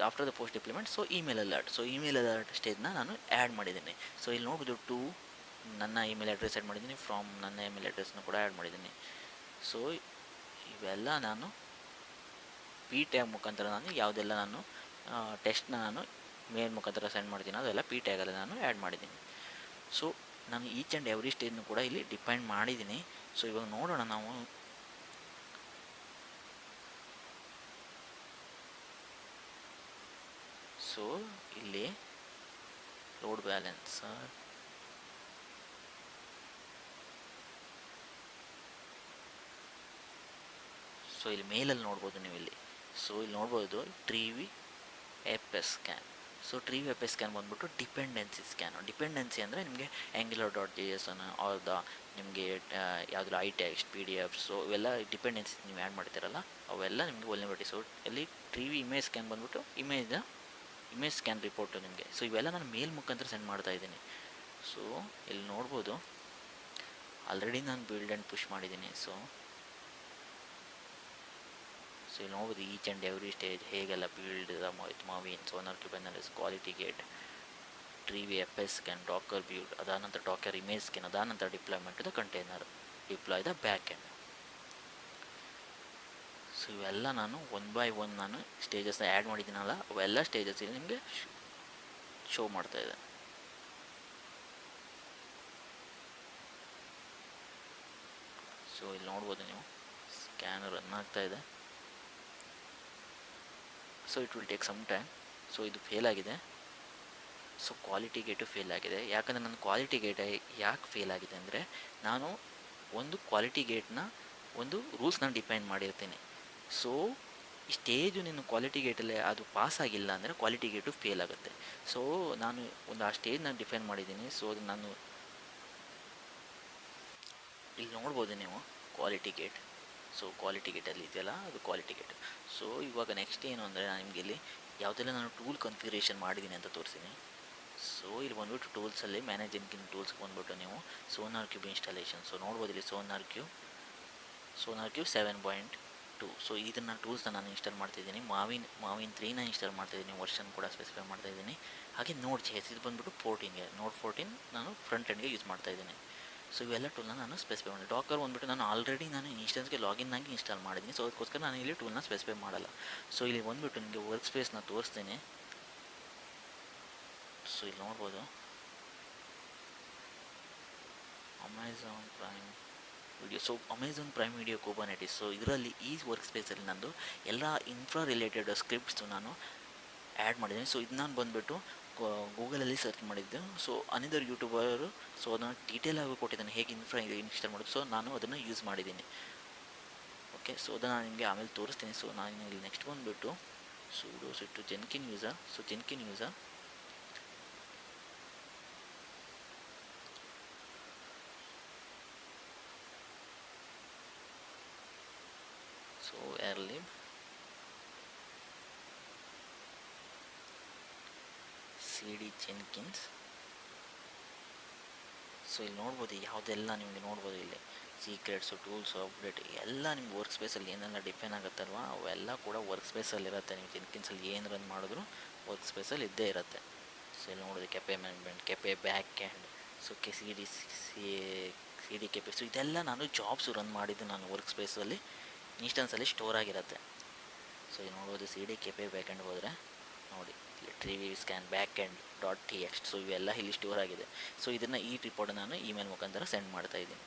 after the post deployment. So email alert. So email alert ಸ್ಟೇಜ್ನ ನಾನು ಆ್ಯಡ್ ಮಾಡಿದ್ದೀನಿ. ಸೊ ಇಲ್ಲಿ ನೋಡ್ಬೋದು ನನ್ನ ಇಮೇಲ್ ಅಡ್ರೆಸ್ ಆ್ಯಡ್ ಮಾಡಿದ್ದೀನಿ, ಫ್ರಾಮ್ ನನ್ನ ಇಮೇಲ್ ಅಡ್ರೆಸ್ನ ಕೂಡ ಆ್ಯಡ್ ಮಾಡಿದ್ದೀನಿ. ಸೊ ಇವೆಲ್ಲ ನಾನು P-ಟ್ಯಾಗ್ ಮುಖಾಂತರ ನಾನು ಯಾವುದೆಲ್ಲ ನಾನು ಟೆಸ್ಟ್ನ ನಾನು ಮೇಲ್ ಮುಖಾಂತರ ಸೆಂಡ್ ಮಾಡ್ತೀನಿ ಅದೆಲ್ಲ P-ಟ್ಯಾಗಲ್ಲಿ ನಾನು ಆ್ಯಡ್ ಮಾಡಿದ್ದೀನಿ. ಸೊ ನಾನು ಈಚ್ ಆ್ಯಂಡ್ ಎವ್ರಿ ಸ್ಟೇಜ್ನು ಕೂಡ ಇಲ್ಲಿ ಡಿಪೆಂಡ್ ಮಾಡಿದ್ದೀನಿ. ಸೊ ಇವಾಗ ನೋಡೋಣ ನಾವು. ಸೊ ಇಲ್ಲಿ ಲೋಡ್ ಬ್ಯಾಲೆನ್ಸರ್, ಸೊ ಇಲ್ಲಿ ಮೇಲಲ್ಲಿ ನೋಡ್ಬೋದು ನೀವು ಇಲ್ಲಿ. ಸೊ ಇಲ್ಲಿ ನೋಡ್ಬೋದು Trivy FS scan. So Trivy FS scan ಬಂದ್ಬಿಟ್ಟು ಡಿಪೆಂಡೆನ್ಸಿ ಸ್ಕ್ಯಾನು. ಡಿಪೆಂಡೆನ್ಸಿ ಅಂದರೆ ನಿಮಗೆ Angular.js ಆರ್ ನಿಮಗೆ ಯಾವುದೆಲ್ಲ iText PDF. ಸೊ ಇವೆಲ್ಲ ಡಿಪೆಂಡೆನ್ಸಿ ನೀವು ಆ್ಯಡ್ ಮಾಡ್ತೀರಲ್ಲ ಅವೆಲ್ಲ ನಿಮಗೆ ವಲ್ನರಬಿಲಿಟಿ. ಸೊ ಇಲ್ಲಿ ಟ್ರಿವಿ ಇಮೇಜ್ ಸ್ಕ್ಯಾನ್ ಬಂದ್ಬಿಟ್ಟು ಇಮೇಜ್ ಸ್ಕ್ಯಾನ್ ರಿಪೋರ್ಟು ನಿಮಗೆ. ಸೊ ಇವೆಲ್ಲ ನಾನು ಮೇಲ್ ಮುಖಾಂತರ ಸೆಂಡ್ ಮಾಡ್ತಾಯಿದ್ದೀನಿ. ಸೊ ಇಲ್ಲಿ ನೋಡ್ಬೋದು ಆಲ್ರೆಡಿ ನಾನು ಬಿಲ್ಡ್ ಆ್ಯಂಡ್ ಪುಷ್ ಮಾಡಿದ್ದೀನಿ. ಸೊ ಇಲ್ಲಿ ನೋಡ್ಬೋದು ಈಚ್ ಆ್ಯಂಡ್ ಎವ್ರಿ ಸ್ಟೇಜ್ ಹೇಗೆಲ್ಲ build Maven, SonarQube analysis, quality gate, Trivy FS scan, Docker build, ಅದಾದ ನಂತರ ಡಾಕರ್ ಇಮೇಜ್ ಸ್ಕ್ಯಾನ್, ಅದಾದ ನಂತರ deployment the container, deploy the back end. So ಇವೆಲ್ಲ ನಾನು ಒನ್ ಬೈ ಒನ್ ನಾನು ಸ್ಟೇಜಸ್ನ ಆ್ಯಡ್ ಮಾಡಿದ್ದೀನಲ್ಲ ಅವೆಲ್ಲ stages ಇಲ್ಲಿ ನಿಮಗೆ ಶೋ ಮಾಡ್ತಾಯಿದೆ. ಸೊ ಇಲ್ಲಿ ನೋಡ್ಬೋದು ನೀವು ಸ್ಕ್ಯಾನರ್ ರನ್ ಆಗ್ತಾಯಿದೆ. So it will take some time. So ಇದು ಫೇಲ್ ಆಗಿದೆ. ಸೊ ಕ್ವಾಲಿಟಿ ಗೇಟು ಫೇಲ್ ಆಗಿದೆ. ಯಾಕಂದರೆ ನನ್ನ ಕ್ವಾಲಿಟಿ ಗೇಟ್ ಯಾಕೆ ಫೇಲ್ ಆಗಿದೆ ಅಂದರೆ ನಾನು ಒಂದು ಕ್ವಾಲಿಟಿ ಗೇಟ್ನ ಒಂದು ರೂಲ್ಸ್ನ ಡಿಫೈನ್ ಮಾಡಿರ್ತೀನಿ. ಸೊ ಈ ಸ್ಟೇಜು ನಿನ್ನ ಕ್ವಾಲಿಟಿ ಗೇಟಲ್ಲೇ ಅದು ಪಾಸ್ ಆಗಿಲ್ಲ ಅಂದರೆ ಕ್ವಾಲಿಟಿ ಗೇಟು ಫೇಲ್ ಆಗುತ್ತೆ. ಸೊ ನಾನು ಒಂದು ಆ ಸ್ಟೇಜ್ನ ಡಿಫೈನ್ ಮಾಡಿದ್ದೀನಿ. ಸೊ ಅದು ನಾನು ಇಲ್ಲಿ ನೋಡ್ಬೋದು ನೀವು ಕ್ವಾಲಿಟಿ ಗೇಟ್. ಸೊ ಕ್ವಾಲಿಟಿ ಗೇಟಲ್ಲಿ ಇದೆಯಲ್ಲ ಅದು ಕ್ವಾಲಿಟಿ ಗೇಟ್. ಸೊ ಇವಾಗ ನೆಕ್ಸ್ಟ್ ಏನು ಅಂದರೆ ನಾನು ನಿಮಗೆ ಇಲ್ಲಿ ಯಾವುದೆಲ್ಲ ನಾನು ಟೂಲ್ ಕಾನ್ಫಿಗರೇಷನ್ ಮಾಡಿದ್ದೀನಿ ಅಂತ ತೋರಿಸ್ತೀನಿ. ಸೊ ಇಲ್ಲಿ ಬಂದುಬಿಟ್ಟು ಟೂಲ್ಸಲ್ಲಿ ಮ್ಯಾನೇಜ್ ಜೆನ್ಕಿನ್ಸ್ ಟೂಲ್ಸ್ಗೆ ಬಂದುಬಿಟ್ಟು ನೀವು ಸೋನಾರ್ ಕ್ಯೂಬ್ ಇನ್ಸ್ಟಾಲೇಷನ್. ಸೊ ನೋಡ್ಬೋದು ಇಲ್ಲಿ ಸೋನಾರ್ ಕ್ಯೂಬ್ 7.2. ಸೊ ಇದನ್ನು ಟೂಲ್ಸ್ನ ನಾನು ಇನ್ಸ್ಟಾಲ್ ಮಾಡ್ತಿದ್ದೀನಿ. ಮಾವಿನ್ 3ನ ಇನ್ಸ್ಟಾಲ್ ಮಾಡ್ತಾಯಿದ್ದೀನಿ. ವರ್ಷನ್ ಕೂಡ ಸ್ಪೆಸಿಫೈ ಮಾಡ್ತಾಯಿದ್ದೀನಿ. ಹಾಗೆ Node.js ಇದು ಬಂದುಬಿಟ್ಟು 14 ನಾನು ಫ್ರಂಟ್ ಎಂಡ್ಗೆ ಯೂಸ್ ಮಾಡ್ತಾಯಿದ್ದೀನಿ. ಸೊ ಇವೆಲ್ಲ ಟೂಲ್ನ ನಾನು ಸ್ಪೆಸಿಫೈ ಮಾಡಿ. ಡಾಕರ್ ಬಂದುಬಿಟ್ಟು ನಾನು ಆಲ್ರೆಡಿ ನಾನು ಇನ್ಸ್ಟೆನ್ಸ್ಗೆ ಲಾಗಿನ್ ಆಗಿ ಇನ್ಸ್ಟಾಲ್ ಮಾಡಿದ್ದೀನಿ. ಸೊ ಅದಕ್ಕೋಸ್ಕರ ನಾನು ಇಲ್ಲಿ ಟೂಲ್ನ ಸ್ಪೆಸಿಫೈ ಮಾಡಲ್ಲ. ಸೊ ಇಲ್ಲಿ ಬಂದುಬಿಟ್ಟು ನಿಮಗೆ ವರ್ಕ್ ಸ್ಪೇಸ್ನ ತೋರಿಸ್ತೀನಿ. ಸೊ ಇಲ್ಲಿ ನೋಡ್ಬೋದು Amazon Prime Video. So Amazon Prime Video Kubernetes. So ಇದರಲ್ಲಿ ಈ ವರ್ಕ್ ಸ್ಪೇಸಲ್ಲಿ ನಂದು ಎಲ್ಲ ಇನ್ಫ್ರಾ ರಿಲೇಟೆಡ್ ಸ್ಕ್ರಿಪ್ಟ್ಸು ನಾನು ಆ್ಯಡ್ ಮಾಡಿದ್ದೀನಿ. ಸೊ ಇದು ನಾನು ಬಂದುಬಿಟ್ಟು ಗೂಗಲಲ್ಲಿ ಸರ್ಚ್ ಮಾಡಿದ್ದು. ಸೊ ಅನಿದರ್ ಯೂಟ್ಯೂಬರು ಸೊ ಅದನ್ನು ಡೀಟೇಲ್ ಆಗಿ ಕೊಟ್ಟಿದ್ದಾನೆ ಹೇಗೆ ಇನ್ಸ್ಟಾಲ್ ಮಾಡೋದು. ಸೊ ನಾನು ಅದನ್ನು ಯೂಸ್ ಮಾಡಿದ್ದೀನಿ. ಓಕೆ, ಸೊ ಅದನ್ನು ನಾನು ನಿಮಗೆ ಆಮೇಲೆ ತೋರಿಸ್ತೀನಿ. ಸೊ ನಾನು ಇಲ್ಲಿ ನೆಕ್ಸ್ಟ್ ಬಂದುಬಿಟ್ಟು ಸುಡೋ ಸಿಟ್ಟು Jenkins user. So Jenkins user D Jenkins. So ಇಲ್ಲಿ ನೋಡ್ಬೋದು ಯಾವುದೆಲ್ಲ ನಿಮಗೆ ನೋಡ್ಬೋದು, ಇಲ್ಲಿ ಸೀಕ್ರೆಟ್ಸು, ಟೂಲ್ಸು, ಅಪ್ಡೇಟ್ ಎಲ್ಲ ನಿಮ್ಗೆ ವರ್ಕ್ ಸ್ಪೇಸಲ್ಲಿ ಏನೆಲ್ಲ ಡಿಫೈನ್ ಆಗುತ್ತಲ್ವ ಅವೆಲ್ಲ ಕೂಡ ವರ್ಕ್ ಸ್ಪೇಸಲ್ಲಿ ಇರುತ್ತೆ. ನೀವು ಜೆನ್ಕಿನ್ಸಲ್ಲಿ ಏನು ರನ್ ಮಾಡಿದ್ರು ವರ್ಕ್ ಸ್ಪೇಸಲ್ಲಿ ಇದ್ದೇ ಇರುತ್ತೆ. ಸೊ ಇಲ್ಲಿ ನೋಡೋದು KP management, KP back end, so C D KP. So ಇದೆಲ್ಲ ನಾನು ಜಾಬ್ಸು ರನ್ ಮಾಡಿದ್ದು ನಾನು ವರ್ಕ್ ಸ್ಪೇಸಲ್ಲಿ ಇನ್ಸ್ಟೆನ್ಸಲ್ಲಿ ಸ್ಟೋರ್ ಆಗಿರುತ್ತೆ. ಸೊ ಇಲ್ಲಿ ನೋಡ್ಬೋದು C D KP back end ಹೋದರೆ ನೋಡಿ ಇಲ್ಲಿ Trivy scan back end .txt. So ಇವೆಲ್ಲ ಇಲ್ಲಿ ಸ್ಟೋರ್ ಆಗಿದೆ. ಸೊ ಇದನ್ನು ಈ ರಿಪೋರ್ಟ್ ನಾನು ಇಮೇಲ್ ಮುಖಾಂತರ ಸೆಂಡ್ ಮಾಡ್ತಾಯಿದ್ದೀನಿ.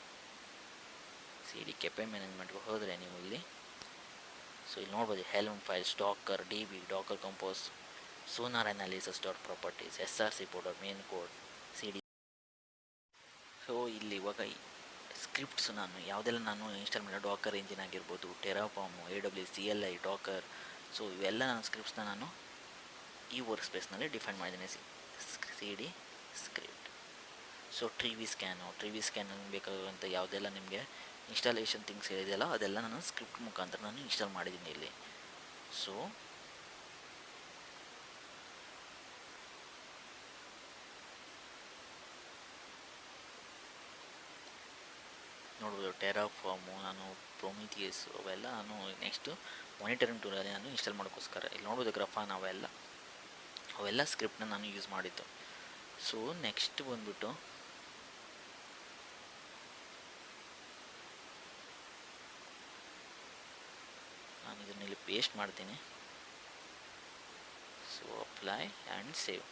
ಸಿ ಡಿ ಕೆಪೆ ಮ್ಯಾನೇಜ್ಮೆಂಟ್ಗೆ ಹೋದರೆ ನೀವು ಇಲ್ಲಿ, ಸೊ ಇಲ್ಲಿ ನೋಡ್ಬೋದು Helm files, Dakar DB, Dakar compose, sonar analysis .properties, SRC Porter, main code, C D. So ಇಲ್ಲಿ ಇವಾಗ ಸ್ಕ್ರಿಪ್ಟ್ಸ್ ನಾನು ಯಾವುದೆಲ್ಲ ನಾನು ಇನ್ಸ್ಟಾಲ್ ಮಾಡಿದ ಡಾಕರ್ ಇಂಜಿನ್ ಆಗಿರ್ಬೋದು, ಟೆರಾಫಾರ್ಮು, AWS CLI, ಡಾಕರ್. ಸೊ ಇವೆಲ್ಲ ನನ್ನ ಸ್ಕ್ರಿಪ್ಟ್ಸ್ನ ನಾನು ಈ ವರ್ಕ್ ಸ್ಪೇಸ್ನಲ್ಲಿ ಡಿಫೈನ್ ಮಾಡಿದ್ದೀನಿ. C D script. ಸೊ ಟ್ರಿವಿ ಸ್ಕ್ಯಾನಲ್ಲಿ ಬೇಕಾಗುವಂಥ ಯಾವುದೆಲ್ಲ ನಿಮಗೆ ಇನ್ಸ್ಟಾಲೇಷನ್ ಥಿಂಗ್ಸ್ ಇದೆಯಲ್ಲ ಅದೆಲ್ಲ ನಾನು ಸ್ಕ್ರಿಪ್ಟ್ ಮುಖಾಂತರ ನಾನು ಇನ್ಸ್ಟಾಲ್ ಮಾಡಿದ್ದೀನಿ ಇಲ್ಲಿ. ಸೊ ನೋಡ್ಬೋದು ಟೆರಾಫಾರ್ಮು, ನಾನು ಪ್ರೊಮಿಥಿಯಸ್ ಅವೆಲ್ಲ ನಾನು ನೆಕ್ಸ್ಟು ಮಾನಿಟರಿಂಗ್ ಟೂಲಲ್ಲಿ ನಾನು ಇನ್ಸ್ಟಾಲ್ ಮಾಡೋಕ್ಕೋಸ್ಕರ ಇಲ್ಲಿ ನೋಡ್ಬೋದು ಗ್ರಫಾನ್ ಅವೆಲ್ಲ ಸ್ಕ್ರಿಪ್ಟ್ನ ನಾನು ಯೂಸ್ ಮಾಡಿದ್ದು. ಸೊ ನೆಕ್ಸ್ಟ್ ಬಂದ್ಬಿಟ್ಟು ನಾನು ಇದನ್ನಿಲ್ಲಿ ಪೇಸ್ಟ್ ಮಾಡ್ತೀನಿ. So apply and save.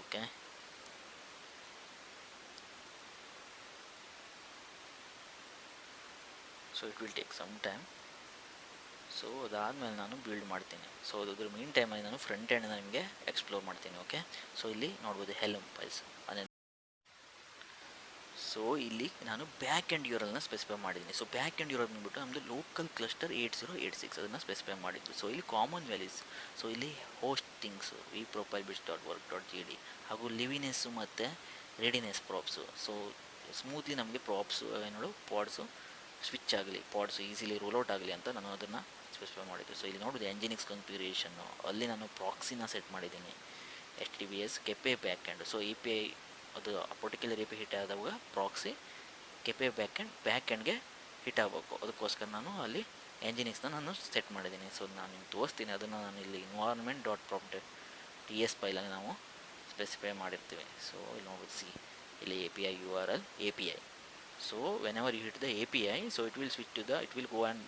Okay, so it will take some time. So ಅದಾದಮೇಲೆ ನಾನು ಬಿಲ್ಡ್ ಮಾಡ್ತೀನಿ. ಸೊ ಅದ್ರ ಮೀನ್ ಟೈಮಲ್ಲಿ ನಾನು ಫ್ರಂಟ್ ಎಂಡ್ನ ನಿಮಗೆ ಎಕ್ಸ್ಪ್ಲೋರ್ ಮಾಡ್ತೀನಿ. ಓಕೆ, ಸೊ ಇಲ್ಲಿ ನೋಡ್ಬೋದು ಹೆಲ್ಮ್ ಫೈಲ್ಸ್. ಸೊ ಇಲ್ಲಿ ನಾನು ಬ್ಯಾಕ್ ಎಂಡ್ ಯೂರಲ್ನ ಸ್ಪೆಸಿಫೈ ಮಾಡಿದ್ದೀನಿ. ಸೊ ಬ್ಯಾಕ್ ಎಂಡ್ ಯೂರಲ್ ಬಂದ್ಬಿಟ್ಟು ನಮ್ಮದು ಲೋಕಲ್ ಕ್ಲಸ್ಟರ್ 8086 ಅದನ್ನು ಸ್ಪೆಸಿಫೈ ಮಾಡಿದ್ದು. ಸೊ ಇಲ್ಲಿ ಕಾಮನ್ ವ್ಯಾಲ್ಯೂಸ್, ಸೊ ಇಲ್ಲಿ ಹೋಸ್ಟಿಂಗ್ಸು vProfile.work.gd ಹಾಗೂ ಲಿವಿನೆಸ್ಸು ಮತ್ತು ರೆಡಿನೆಸ್ ಪ್ರಾಪ್ಸು. ಸೊ ಸ್ಮೂತ್ಲಿ ನಮಗೆ ಪ್ರಾಪ್ಸು ಏನೋ ಪಾಡ್ಸು ಸ್ವಿಚ್ ಆಗಲಿ, ಪಾಡ್ಸು ಈಸಿಲಿ ರೋಲ್ಔಟ್ ಆಗಲಿ ಅಂತ ನಾನು ಅದನ್ನು ಸ್ಪೆಸಿಫೈ ಮಾಡಿದ್ದು. ಸೊ ಇಲ್ಲಿ ನೋಡೋದು ಎಂಜಿನಿಕ್ಸ್ ಕಾನ್ಫಿಗರೇಷನ್ನು, ಅಲ್ಲಿ ನಾನು ಪ್ರಾಕ್ಸಿನ ಸೆಟ್ ಮಾಡಿದ್ದೀನಿ. HTTPS KP back end. So API ಅದು ಪರ್ಟಿಕ್ಯುಲರ್ API ಹಿಟ್ ಆದಾಗ ಪ್ರಾಕ್ಸಿ ಕೆಪೆ ಬ್ಯಾಕ್ ಎಂಡ್ಗೆ ಹಿಟ್ ಆಗಬೇಕು. ಅದಕ್ಕೋಸ್ಕರ ನಾನು ಅಲ್ಲಿ ಎಂಜಿನಿಕ್ಸ್ನ ನಾನು ಸೆಟ್ ಮಾಡಿದ್ದೀನಿ. ಸೊ ನಾನು ನಿಮ್ಗೆ ತೋರಿಸ್ತೀನಿ ಅದನ್ನು. ನಾನು ಇಲ್ಲಿ environment.prompt.ts ಫೈಲಲ್ಲಿ ನಾವು ಸ್ಪೆಸಿಫೈ ಮಾಡಿರ್ತೀವಿ. ಸೊ ಇಲ್ಲಿ ನೋಡ್ಬೋದು ಇಲ್ಲಿ API URL API. So whenever you hit the API, so it will switch to it will go and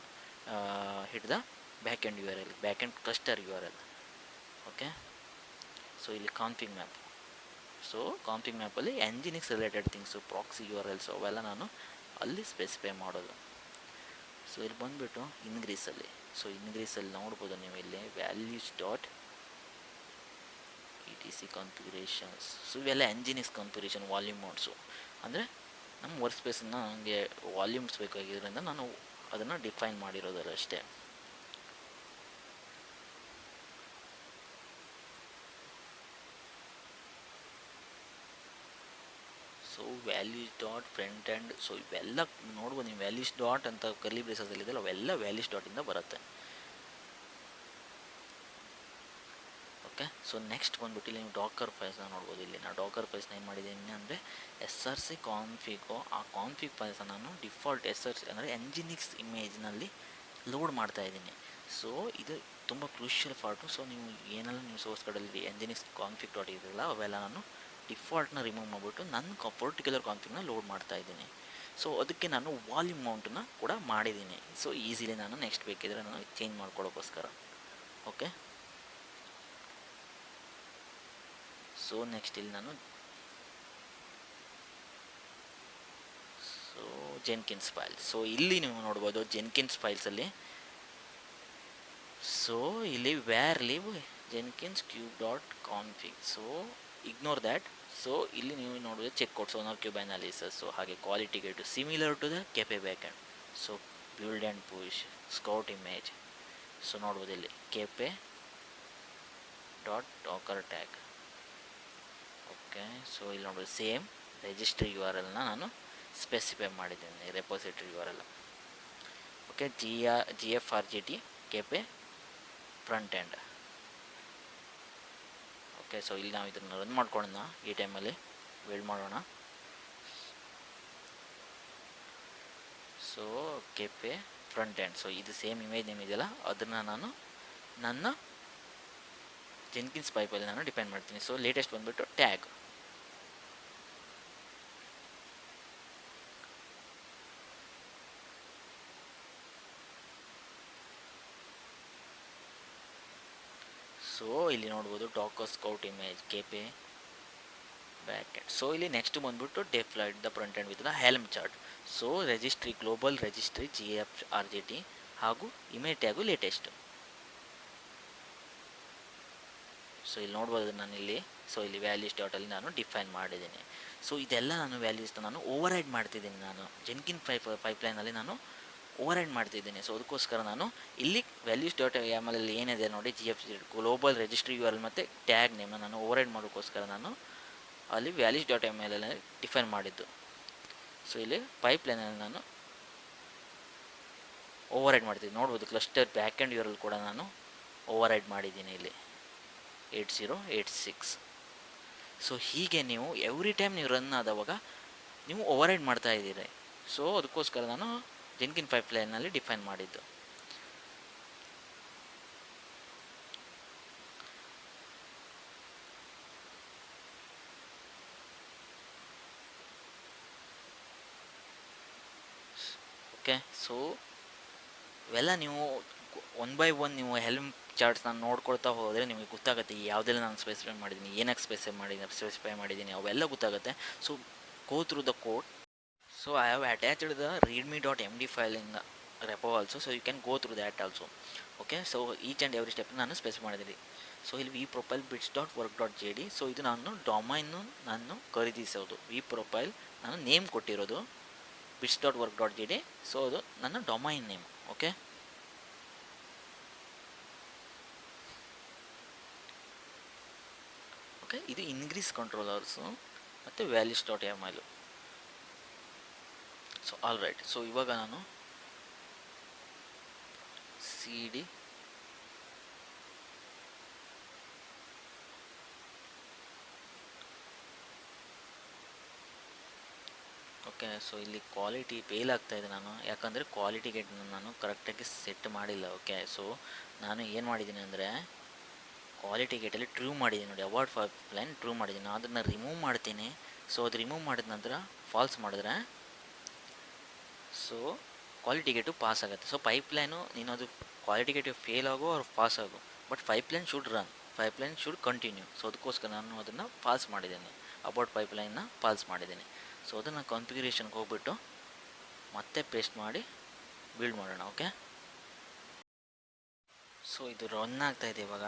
hit the backend URL, backend cluster URL. Okay, so ಇಲ್ಲಿ config map. So config map ಅಲ್ಲಿ Nginx related things, proxy URLs ಅವೆಲ್ಲ ನಾನು ಅಲ್ಲಿ specify ಮಾಡೋದು. So ಇಲ್ಲಿ ಬಂದುಬಿಟ್ಟು ಇನ್ಗ್ರೀಸಲ್ಲಿ, so ಇನ್ಗ್ರೀಸಲ್ಲಿ ನೋಡ್ಬೋದು ನೀವು ಇಲ್ಲಿ values.etc configurations. ಸೊ ಇವೆಲ್ಲ Nginx configuration ವಾಲ್ಯೂಮ್ ಮೋಡ್ಸು. ಅಂದರೆ ನಮ್ಮ ವರ್ಕ್ ಸ್ಪೇಸನ್ನು ನನಗೆ ವಾಲ್ಯೂಮ್ಸ್ ಬೇಕಾಗಿರೋದ್ರಿಂದ ನಾನು ಅದನ್ನು ಡಿಫೈನ್ ಮಾಡಿರೋದಲ್ಲ ಅಷ್ಟೇ. So values dot front end. So ಇವೆಲ್ಲ ನೋಡ್ಬೋದು ನೀವು ವ್ಯಾಲ್ಯೂಸ್ ಡಾಟ್ ಅಂತ ಕರ್ಲಿ ಬ್ರೇಸಸಲ್ಲಿದೆಯಲ್ಲ ಅವೆಲ್ಲ ವ್ಯಾಲ್ಯೂಸ್ ಡಾಟಿಂದ ಬರುತ್ತೆ. ಓಕೆ, ಸೊ ನೆಕ್ಸ್ಟ್ ಬಂದ್ಬಿಟ್ಟು ಇಲ್ಲಿ ನೀವು ಡಾಕರ್ ಫೈಲ್ಸ್ನ ನೋಡ್ಬೋದು. ಇಲ್ಲಿ ನಾನು ಡಾಕರ್ ಫೈಲ್ಸ್ನ ಏನು ಮಾಡಿದ್ದೀನಿ ಅಂದರೆ SRC ಕಾನ್ಫಿಗು, ಆ ಕಾನ್ಫಿಗ್ ಫೈಲ್ಸ್ನ ನಾನು ಡಿಫಾಲ್ಟ್ SRC ಅಂದರೆ ಎಂಜಿನಿಕ್ಸ್ ಇಮೇಜ್ನಲ್ಲಿ ಲೋಡ್ ಮಾಡ್ತಾಯಿದ್ದೀನಿ. ಸೊ ಇದು ತುಂಬ ಕ್ರೂಷಿಯಲ್ ಪಾರ್ಟು. ಸೊ ನೀವು ಏನೆಲ್ಲ ನೀವು ಸೋರ್ಸ್ ಕೋಡಲ್ಲಿ ಎಂಜಿನಿಕ್ಸ್ ಕಾನ್ಫಿಗ್ ಡಾಟ್ ಇದೆಯಲ್ಲ ಅವೆಲ್ಲ ನಾನು ಡಿಫಾಲ್ಟ್ನ ರಿಮೂವ್ ಮಾಡಿಬಿಟ್ಟು ನನ್ನ ಪರ್ಟಿಕ್ಯುಲರ್ ಕಾನ್ಫಿಗ್ನ ಲೋಡ್ ಮಾಡ್ತಾಯಿದ್ದೀನಿ. ಸೊ ಅದಕ್ಕೆ ನಾನು ವಾಲ್ಯೂಮ್ ಮೌಂಟನ್ನ ಕೂಡ ಮಾಡಿದ್ದೀನಿ. ಸೊ ಈಸಿಲಿ ನಾನು ನೆಕ್ಸ್ಟ್ ಬೇಕಿದ್ರೆ ನಾನು ಚೇಂಜ್ ಮಾಡ್ಕೊಳ್ಳೋಕ್ಕೋಸ್ಕರ. ಓಕೆ, ಸೊ ನೆಕ್ಸ್ಟ್ ಇಲ್ಲಿ ನಾನು ಜೆನ್ಕಿನ್ಸ್ ಫೈಲ್. ಸೊ ಇಲ್ಲಿ ನೀವು ನೋಡ್ಬೋದು ಜೆನ್ಕಿನ್ಸ್ ಫೈಲ್ಸಲ್ಲಿ. ಸೊ ಇಲ್ಲಿ var lib Jenkins cube.config. So ignore that. So ಇಲ್ಲಿ ನೀವು ನೋಡೋದು check out SonarQube analysis, so ಹಾಗೆ quality gate similar to the KP back end. So build and push, Scout image. So ನೋಡ್ಬೋದು ಇಲ್ಲಿ KP .docker tag. Okay, so ಇಲ್ಲಿ ನೋಡ್ಬೋದು same registry URLನ ನಾನು ಸ್ಪೆಸಿಫೈ ಮಾಡಿದ್ದೀನಿ, repository URL. Okay, GFRGT KP front end. Okay, so ಇಲ್ಲಿ ನಾವು ಇದನ್ನು ರನ್ ಮಾಡ್ಕೊಳ್ಳೋಣ. ಈ ಟೈಮಲ್ಲಿ ಬಿಲ್ಡ್ ಮಾಡೋಣ. So KP front end, so ಇದು ಸೇಮ್ ಇಮೇಜ್ ನೇಮ್ ಇದೆಯಲ್ಲ ಅದನ್ನು ನಾನು ನನ್ನ ಜೆನ್ಕಿನ್ಸ್ ಪೈಪಲ್ಲಿ ನಾನು ಡಿಪೆಂಡ್ ಮಾಡ್ತೀನಿ. ಸೊ ಲೇಟೆಸ್ಟ್ ಬಂದುಬಿಟ್ಟು ಟ್ಯಾಗ್. ಸೊ ಇಲ್ಲಿ ನೋಡ್ಬೋದು Docker Scout image KP back end. So ಇಲ್ಲಿ ನೆಕ್ಸ್ಟ್ ಬಂದ್ಬಿಟ್ಟು deploy the front end with the Helm chart. So registry global registry GFRGT ಹಾಗೂ ಇಮೇಜ್ ಟ್ಯಾಗು ಲೇಟೆಸ್ಟ್. ಸೊ ಇಲ್ಲಿ ನೋಡ್ಬೋದು ನಾನು ಇಲ್ಲಿ. ಸೊ ಇಲ್ಲಿ ವ್ಯಾಲ್ಯೂಸ್ ಡಾಟಲ್ಲಿ ನಾನು ಡಿಫೈನ್ ಮಾಡಿದ್ದೀನಿ. ಸೊ ಇದೆಲ್ಲ ನಾನು ವ್ಯಾಲ್ಯೂಸ್ನ ನಾನು ಓವರ್ ರೈಡ್ ಮಾಡ್ತಿದ್ದೀನಿ. ನಾನು ಜೆನ್ಕಿನ್ ಪೈಪ್ಲೈನಲ್ಲಿ ನಾನು ಓವರ್ ರೈಡ್ ಮಾಡ್ತಿದ್ದೀನಿ. ಸೊ ಅದಕ್ಕೋಸ್ಕರ ನಾನು ಇಲ್ಲಿ ವ್ಯಾಲ್ಯೂಸ್ ಡಾಟ್ YAML ಏನಿದೆ ನೋಡಿ ಗ್ಲೋಬಲ್ ರಿಜಿಸ್ಟ್ರಿ URL ಮತ್ತು ಟ್ಯಾಗ್ ನೇಮ್ನ ನಾನು ಓವರ್ ರೈಡ್ ಮಾಡೋಕ್ಕೋಸ್ಕರ ನಾನು ಅಲ್ಲಿ ವ್ಯಾಲ್ಯೂಸ್ ಡಾಟ್ YAML ಡಿಫೈನ್ ಮಾಡಿದ್ದು. ಸೊ ಇಲ್ಲಿ ಪೈಪ್ಲೈನಲ್ಲಿ ನಾನು ಓವರ್ ರೈಡ್ ಮಾಡ್ತಿದ್ದೀನಿ. ನೋಡ್ಬೋದು ಕ್ಲಸ್ಟರ್ ಬ್ಯಾಕ್ ಎಂಡ್ URL ಕೂಡ ನಾನು ಓವರ್ ರೈಡ್ ಮಾಡಿದ್ದೀನಿ ಇಲ್ಲಿ 8086. ಸೊ ಹೀಗೆ ನೀವು ಎವ್ರಿ ಟೈಮ್ ನೀವು ರನ್ ಆದವಾಗ ನೀವು ಓವರ್ ರೈಡ್ ಮಾಡ್ತಾ ಇದ್ದೀರಿ. ಸೊ ಅದಕ್ಕೋಸ್ಕರ ನಾನು ಜೆನ್ಕಿನ್ ಪೈಪ್ಲೈನಲ್ಲಿ ಡಿಫೈನ್ ಮಾಡಿದ್ದು. ಓಕೆ, ಸೊ ಇವೆಲ್ಲ ನೀವು ಒನ್ ಬೈ ಒನ್ ನೀವು ಹೆಲ್ಮ್ ಚಾರ್ಟ್ಸ್ನ ನೋಡ್ಕೊಳ್ತಾ ಹೋದರೆ ನಿಮಗೆ ಗೊತ್ತಾಗುತ್ತೆ ಯಾವುದೆಲ್ಲ ನಾನು ಸ್ಪೆಸಿಫೈ ಮಾಡಿದ್ದೀನಿ, ಏನಕ್ಕೆ ಸ್ಪೆಸಿಫೈ ಮಾಡಿದ್ದೀನಿ ಅವೆಲ್ಲ ಗೊತ್ತಾಗುತ್ತೆ. So go through the code. So I have attached the readme.md file in the repo also, so you can go through that also. Okay, so each and every step ನಾನು specify ಮಾಡಿದ್ದೀನಿ. So ಇಲ್ಲಿ vProfile bits.work.jd. So ಇದು ನಾನು domain ನಾನು ಖರೀದಿಸೋದು. vProfile ನಾನು name ಕೊಟ್ಟಿರೋದು bits.work.jd. So ಅದು ನನ್ನ ಡೊಮೈನ್ ನೇಮ್. ಓಕೆ, ಓಕೆ, ಇದು ಇನ್ಗ್ರೀಸ್ ಕಂಟ್ರೋಲರ್ಸು ಮತ್ತು values.yaml. So all right. So ಇವಾಗ ನಾನು CD ಓಕೆ, ಸೊ ಇಲ್ಲಿ ಕ್ವಾಲಿಟಿ ಫೇಲ್ ಆಗ್ತಾಯಿದೆ ನಾನು, ಯಾಕಂದರೆ ಕ್ವಾಲಿಟಿ ಗೇಟ್ನ ನಾನು ಕರೆಕ್ಟಾಗಿ ಸೆಟ್ ಮಾಡಿಲ್ಲ. ಓಕೆ, ಸೊ ನಾನು ಏನು ಮಾಡಿದ್ದೀನಿ ಅಂದರೆ ಕ್ವಾಲಿಟಿ ಗೇಟಲ್ಲಿ ಟ್ರೂ ಮಾಡಿದ್ದೀನಿ ನೋಡಿ, ಅವಾರ್ಡ್ ಪೈಪ್ಲೈನ್ ಟ್ರೂ ಮಾಡಿದ್ದೀನಿ. ಅದನ್ನು ರಿಮೂವ್ ಮಾಡ್ತೀನಿ. ಸೊ ಅದು ರಿಮೂವ್ ಮಾಡಿದ ನಂತರ ಫಾಲ್ಸ್ ಮಾಡಿದ್ರೆ ಸೊ ಕ್ವಾಲಿಟಿ ಗೇಟು ಪಾಸ್ ಆಗುತ್ತೆ. ಸೊ ಪೈಪ್ಲೈನು ನೀನು ಅದು ಕ್ವಾಲಿಟಿ ಗೇಟು ಫೇಲ್ ಆಗೋ ಅವ್ರು ಪಾಸ್ ಆಗೋ, but pipeline should run, pipeline should continue. So ಅದಕ್ಕೋಸ್ಕರ ನಾನು ಅದನ್ನು ಪಾಸ್ ಮಾಡಿದ್ದೀನಿ, ಅಬೌಟ್ ಪೈಪ್ಲೈನ್ನ ಪಾಸ್ ಮಾಡಿದ್ದೀನಿ. ಸೊ ಅದನ್ನು ಕಾನ್ಫಿಗರೇಷನ್ಗೆ ಹೋಗ್ಬಿಟ್ಟು ಮತ್ತೆ ಪೇಸ್ಟ್ ಮಾಡಿ ಬಿಲ್ಡ್ ಮಾಡೋಣ. ಓಕೆ, ಸೊ ಇದು ರನ್ ಆಗ್ತಾಯಿದೆ ಇವಾಗ.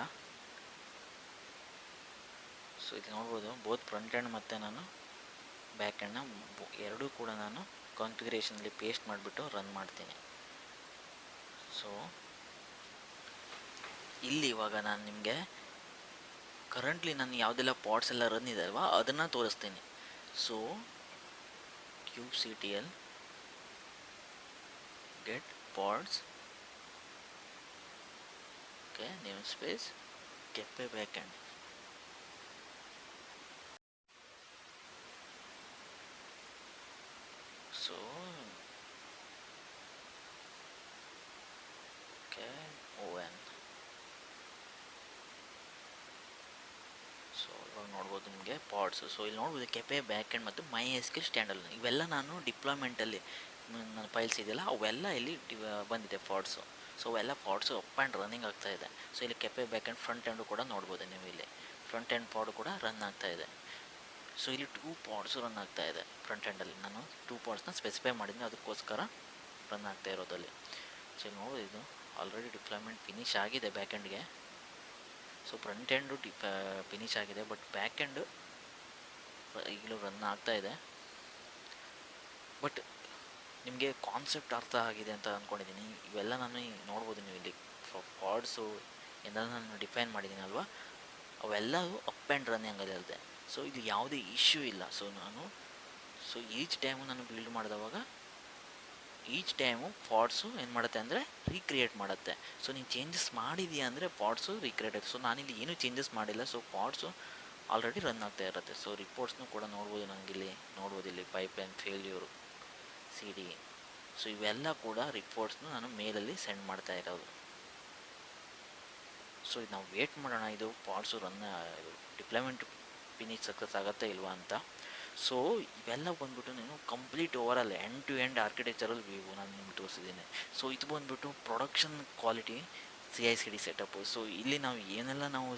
ಸೊ ಇದು ನೋಡ್ಬೋದು ಬೋತ್ ಫ್ರಂಟ್ ಎಂಡ್ ಮತ್ತು ನಾನು ಬ್ಯಾಕ್ ಎಂಡ್ನ ಎರಡೂ ಕೂಡ ನಾನು ಕಾನ್ಫಿಗರೇಷನಲ್ಲಿ ಪೇಸ್ಟ್ ಮಾಡಿಬಿಟ್ಟು ರನ್ ಮಾಡ್ತೀನಿ. ಸೊ ಇಲ್ಲಿ ಇವಾಗ ನಾನು ನಿಮಗೆ ಕರೆಂಟ್ಲಿ ನಾನು ಯಾವುದೆಲ್ಲ ಪಾಡ್ಸ್ ಎಲ್ಲ ರನ್ ಇದೆ ಅಲ್ವಾ ಅದನ್ನು ತೋರಿಸ್ತೀನಿ. So kubectl get pods, okay, namespace KP backend. So okay ON. So ಇವಾಗ ನೋಡ್ಬೋದು ನಿಮಗೆ ಪಾಡ್ಸು. ಸೊ ಇಲ್ಲಿ ನೋಡ್ಬೋದು ಕೆಪೆ ಬ್ಯಾಕ್ ಎಂಡ್ ಮತ್ತು MySQL ಸ್ಟ್ಯಾಂಡರ್ಡ್ ಇವೆಲ್ಲ ನಾನು ಡಿಪ್ಲಾಯ್ಮೆಂಟಲ್ಲಿ ನನ್ನ ಫೈಲ್ಸ್ ಇದೆಯಲ್ಲ ಅವೆಲ್ಲ ಇಲ್ಲಿ ಬಂದಿದೆ ಪಾಡ್ಸು. ಸೊ ಅವೆಲ್ಲ ಪಾಡ್ಸು ಅಪ್ ಆ್ಯಂಡ್ ರನ್ನಿಂಗ್ ಆಗ್ತಾಯಿದೆ. ಸೊ ಇಲ್ಲಿ ಕೆಪೆ ಬ್ಯಾಕ್ ಎಂಡ್ ಫ್ರಂಟ್ ಎಂಡು ಕೂಡ ನೋಡ್ಬೋದು ನೀವು, ಇಲ್ಲಿ ಫ್ರಂಟ್ ಎಂಡ್ ಪಾಡ್ ಕೂಡ ರನ್ ಆಗ್ತಾಯಿದೆ. ಸೊ ಇಲ್ಲಿ 2 ಪಾಡ್ಸು ರನ್ ಆಗ್ತಾಯಿದೆ ಫ್ರಂಟ್ ಎಂಡಲ್ಲಿ. ನಾನು 2 ಪಾಡ್ಸ್ನ ಸ್ಪೆಸಿಫೈ ಮಾಡಿದ್ದೀನಿ, ಅದಕ್ಕೋಸ್ಕರ ರನ್ ಆಗ್ತಾ ಇರೋದಲ್ಲಿ. ಸೊ ನೋಡಿ ಇದು ಆಲ್ರೆಡಿ ಡಿಪ್ಲಾಯ್ಮೆಂಟ್ ಫಿನಿಶ್ ಆಗಿದೆ ಬ್ಯಾಕ್ ಎಂಡ್ಗೆ. ಸೊ ಫ್ರಂಟ್ ಎಂಡು ಫಿನಿಶ್ ಆಗಿದೆ, ಬಟ್ ಬ್ಯಾಕ್ ಎಂಡು ಈಗಲೂ ರನ್ ಆಗ್ತಾಯಿದೆ. ಬಟ್ ನಿಮಗೆ ಕಾನ್ಸೆಪ್ಟ್ ಅರ್ಥ ಆಗಿದೆ ಅಂತ ಅಂದ್ಕೊಂಡಿದ್ದೀನಿ. ಇವೆಲ್ಲ ನಾನು ನೋಡ್ಬೋದು ನೀವು ಇಲ್ಲಿ ಪಾಡ್ಸು ಏನಾದ್ರು ನಾನು ಡಿಫೈನ್ ಮಾಡಿದ್ದೀನಿ ಅಲ್ವಾ, ಅವೆಲ್ಲವೂ ಅಪ್ ಆ್ಯಂಡ್ ರನ್ನಿಂಗ್ ಇರುತ್ತೆ. ಸೊ ಇದು ಯಾವುದೇ ಇಶ್ಯೂ ಇಲ್ಲ. ಸೊ ಈಚ್ ಟೈಮು ನಾನು ಬಿಲ್ಡ್ ಮಾಡಿದವಾಗ ಈಚ್ ಟೈಮು ಪಾರ್ಟ್ಸು ಏನು ಮಾಡುತ್ತೆ ಅಂದರೆ ರೀಕ್ರಿಯೇಟ್ ಮಾಡುತ್ತೆ. ಸೊ ನೀವು ಚೇಂಜಸ್ ಮಾಡಿದೀಯ ಅಂದರೆ ಪಾರ್ಟ್ಸು ರೀಕ್ರಿಯೇಟ್ ಆಗುತ್ತೆ. ಸೊ ನಾನಿಲ್ಲಿ ಏನೂ ಚೇಂಜಸ್ ಮಾಡಿಲ್ಲ, ಸೊ ಪಾರ್ಟ್ಸು ಆಲ್ರೆಡಿ ರನ್ ಆಗ್ತಾ ಇರುತ್ತೆ. ಸೊ ರಿಪೋರ್ಟ್ಸ್ನು ಕೂಡ ನೋಡ್ಬೋದು, ನನಗಿಲ್ಲಿ ನೋಡ್ಬೋದು, ಇಲ್ಲಿ ಪೈಪ್ಲೈನ್ ಫೇಲ್ಯೂರು CD. ಸೊ ಇವೆಲ್ಲ ಕೂಡ ರಿಪೋರ್ಟ್ಸ್ನು ನಾನು ಮೇಲಲ್ಲಿ ಸೆಂಡ್ ಮಾಡ್ತಾ ಇರೋದು. ಸೊ ಇದು ನಾವು ವೇಟ್ ಮಾಡೋಣ, ಇದು ಪಾರ್ಟ್ಸು ಇದು ಡಿಪ್ಲಾಯ್ಮೆಂಟ್ ಫಿನಿಶ್ ಸಕ್ಸಸ್ ಆಗುತ್ತಾ ಇಲ್ವಾ ಅಂತ. ಸೊ ಇವೆಲ್ಲ ಬಂದ್ಬಿಟ್ಟು ನೀನು complete overall end to end architectural view ನಾನು ನಿಮ್ಗೆ ತೋರಿಸಿದ್ದೀನಿ. ಸೊ ಇದು ಬಂದ್ಬಿಟ್ಟು production quality CI/CD setup. So ಇಲ್ಲಿ ನಾವು ಏನೆಲ್ಲ ನಾವು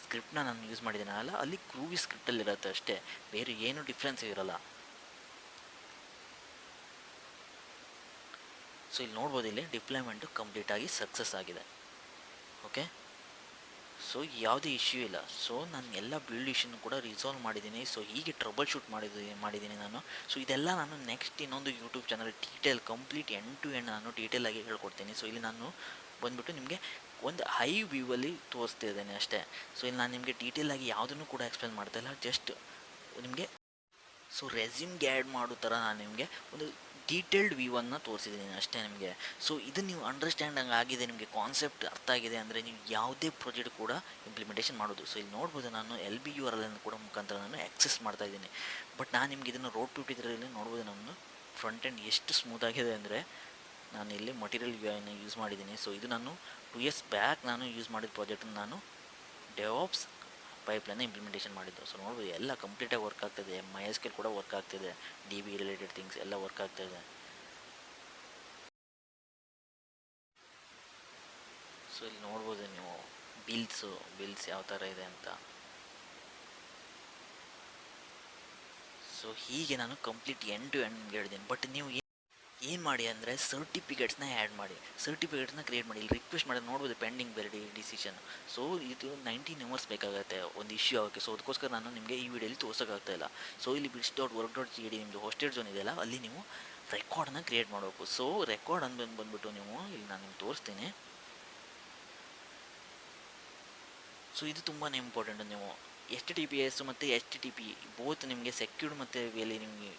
ಸ್ಕ್ರಿಪ್ಟ್ನ ನಾನು ಯೂಸ್ ಮಾಡಿದ್ದೀನಲ್ಲ, ಅಲ್ಲಿ ಗ್ರೂವಿ ಸ್ಕ್ರಿಪ್ಟಲ್ಲಿರುತ್ತೆ ಅಷ್ಟೇ, ಬೇರೆ ಏನು ಡಿಫ್ರೆನ್ಸ್ ಇರೋಲ್ಲ. ಸೊ ಇಲ್ಲಿ ನೋಡ್ಬೋದು, ಇಲ್ಲಿ ಡಿಪ್ಲಾಯ್ಮೆಂಟು ಕಂಪ್ಲೀಟಾಗಿ ಸಕ್ಸಸ್ ಆಗಿದೆ. ಓಕೆ, ಸೊ ಯಾವುದೇ ಇಶ್ಯೂ ಇಲ್ಲ. ಸೊ ನಾನು ಎಲ್ಲ ಬಿಲ್ಡ್ ಇಶ್ಯೂನು ಕೂಡ ರಿಸಾಲ್ವ್ ಮಾಡಿದ್ದೀನಿ. ಸೊ ಹೀಗೆ ಟ್ರಬಲ್ ಶೂಟ್ ಮಾಡಿದ್ದೀನಿ ನಾನು. ಸೊ ಇದೆಲ್ಲ ನಾನು ನೆಕ್ಸ್ಟ್ ಇನ್ನೊಂದು YouTube channel detail complete end to end ನಾನು ಡೀಟೇಲಾಗಿ ಹೇಳ್ಕೊಡ್ತೀನಿ. ಸೊ ಇಲ್ಲಿ ನಾನು ಬಂದುಬಿಟ್ಟು ನಿಮಗೆ ಒಂದು ಹೈ ವ್ಯೂವಲ್ಲಿ ತೋರಿಸ್ತಾ ಇದ್ದೇನೆ ಅಷ್ಟೇ. ಸೊ ಇಲ್ಲಿ ನಾನು ನಿಮಗೆ ಡೀಟೇಲಾಗಿ ಯಾವುದನ್ನು ಕೂಡ ಎಕ್ಸ್ಪ್ಲೇನ್ ಮಾಡ್ತಾಯಿಲ್ಲ, ಜಸ್ಟ್ ನಿಮಗೆ ಸೊ ರೆಸ್ಯೂಮ್ಗೆ ಆ್ಯಡ್ ಮಾಡೋ ಥರ ನಾನು ನಿಮಗೆ ಒಂದು ಡೀಟೇಲ್ಡ್ ವ್ಯೂವನ್ನು ತೋರಿಸಿದ್ದೀನಿ ಅಷ್ಟೇ ನಿಮಗೆ. ಸೊ ಇದು ನೀವು ಅಂಡರ್ಸ್ಟ್ಯಾಂಡ್ ಆಗಿದೆ, ನಿಮಗೆ ಕಾನ್ಸೆಪ್ಟ್ ಅರ್ಥ ಆಗಿದೆ ಅಂದರೆ ನೀವು ಯಾವುದೇ ಪ್ರಾಜೆಕ್ಟ್ ಕೂಡ ಇಂಪ್ಲಿಮೆಂಟೇಷನ್ ಮಾಡೋದು. ಸೊ ಇಲ್ಲಿ ನೋಡ್ಬೋದು, ನಾನು LB URL ಕೂಡ ಮುಖಾಂತರ ನಾನು ಆಕ್ಸೆಸ್ ಮಾಡ್ತಾ ಇದ್ದೀನಿ. ಬಟ್ ನಾನು ನಿಮಗೆ ಇದನ್ನು ರೋಡ್ 53 ನೋಡ್ಬೋದು, ನಾನು ಫ್ರಂಟ್ ಎಂಡ್ ಎಷ್ಟು ಸ್ಮೂತ್ ಆಗಿದೆ ಅಂದರೆ ನಾನು ಇಲ್ಲಿ ಮಟೀರಿಯಲ್ UIನ ಯೂಸ್ ಮಾಡಿದ್ದೀನಿ. ಸೊ ಇದು ನಾನು 2 years ಬ್ಯಾಕ್ ನಾನು ಯೂಸ್ ಮಾಡಿದ ಪ್ರಾಜೆಕ್ಟನ್ನು ನಾನು DevOps ಪೈಪ್ಲೈನ್ನ ಇಂಪ್ಲಿಮೆಂಟೇಷನ್ ಮಾಡಿದ್ದು. ಸೊ ನೋಡ್ಬೋದು, ಎಲ್ಲ ಕಂಪ್ಲೀಟಾಗಿ ವರ್ಕ್ ಆಗ್ತಾಯಿದೆ. MySQL ಕೂಡ ವರ್ಕ್ ಆಗ್ತಿದೆ, DB ರಿಲೇಟೆಡ್ ಥಿಂಗ್ಸ್ ಎಲ್ಲ ವರ್ಕ್ ಆಗ್ತಾಯಿದೆ. ಸೊ ಇಲ್ಲಿ ನೋಡ್ಬೋದು ನೀವು ಬಿಲ್ಸ್ ಯಾವ ಥರ ಇದೆ ಅಂತ. ಸೊ ಹೀಗೆ ನಾನು ಕಂಪ್ಲೀಟ್ ಎಂಡ್ ಟು ಎಂಡ್ ಹೇಳಿದ್ದೀನಿ. ಬಟ್ ನೀವು ಏನು ಮಾಡಿ ಅಂದರೆ ಸರ್ಟಿಫಿಕೇಟ್ಸ್ನ ಆ್ಯಡ್ ಮಾಡಿ, ಸರ್ಟಿಫಿಕೇಟ್ಸ್ನ ಕ್ರಿಯೇಟ್ ಮಾಡಿ. ಇಲ್ಲಿ ರಿಕ್ವೆಸ್ಟ್ ಮಾಡೋದು ನೋಡ್ಬೋದು, ಪೆಂಡಿಂಗ್ ಡಿಸಿಷನ್. ಸೊ ಇದು 19 hours ಬೇಕಾಗುತ್ತೆ ಒಂದು ಇಶ್ಯೂ ಆಗೋಕ್ಕೆ. ಸೊ ಅದಕ್ಕೋಸ್ಕರ ನಾನು ನಿಮಗೆ ಈ ವಿಡಿಯೋಲಿ ತೋರ್ಸೋಕ್ಕಾಗ್ತಾಯಿಲ್ಲ. ಸೊ ಇಲ್ಲಿ bits.work.gd ನಿಮ್ಮದು ಹೋಸ್ಟೆಡ್ ಝೋನ್ ಇದೆಯಲ್ಲ, ಅಲ್ಲಿ ನೀವು ರೆಕಾರ್ಡನ್ನ ಕ್ರಿಯೇಟ್ ಮಾಡಬೇಕು. ಸೊ ರೆಕಾರ್ಡ್ ಬಂದ್ಬಿಟ್ಟು ನೀವು ಇಲ್ಲಿ ನಾನು ನಿಮ್ಗೆ ತೋರಿಸ್ತೀನಿ. ಸೊ ಇದು ತುಂಬಾ ಇಂಪಾರ್ಟೆಂಟ್. ನೀವು HTTPS ಮತ್ತು HTTP ಬೋತ್ ನಿಮಗೆ ಸೆಕ್ಯೂರ್ಡ್ ಮತ್ತು ವೇಲಿ ನಿಮಗೆ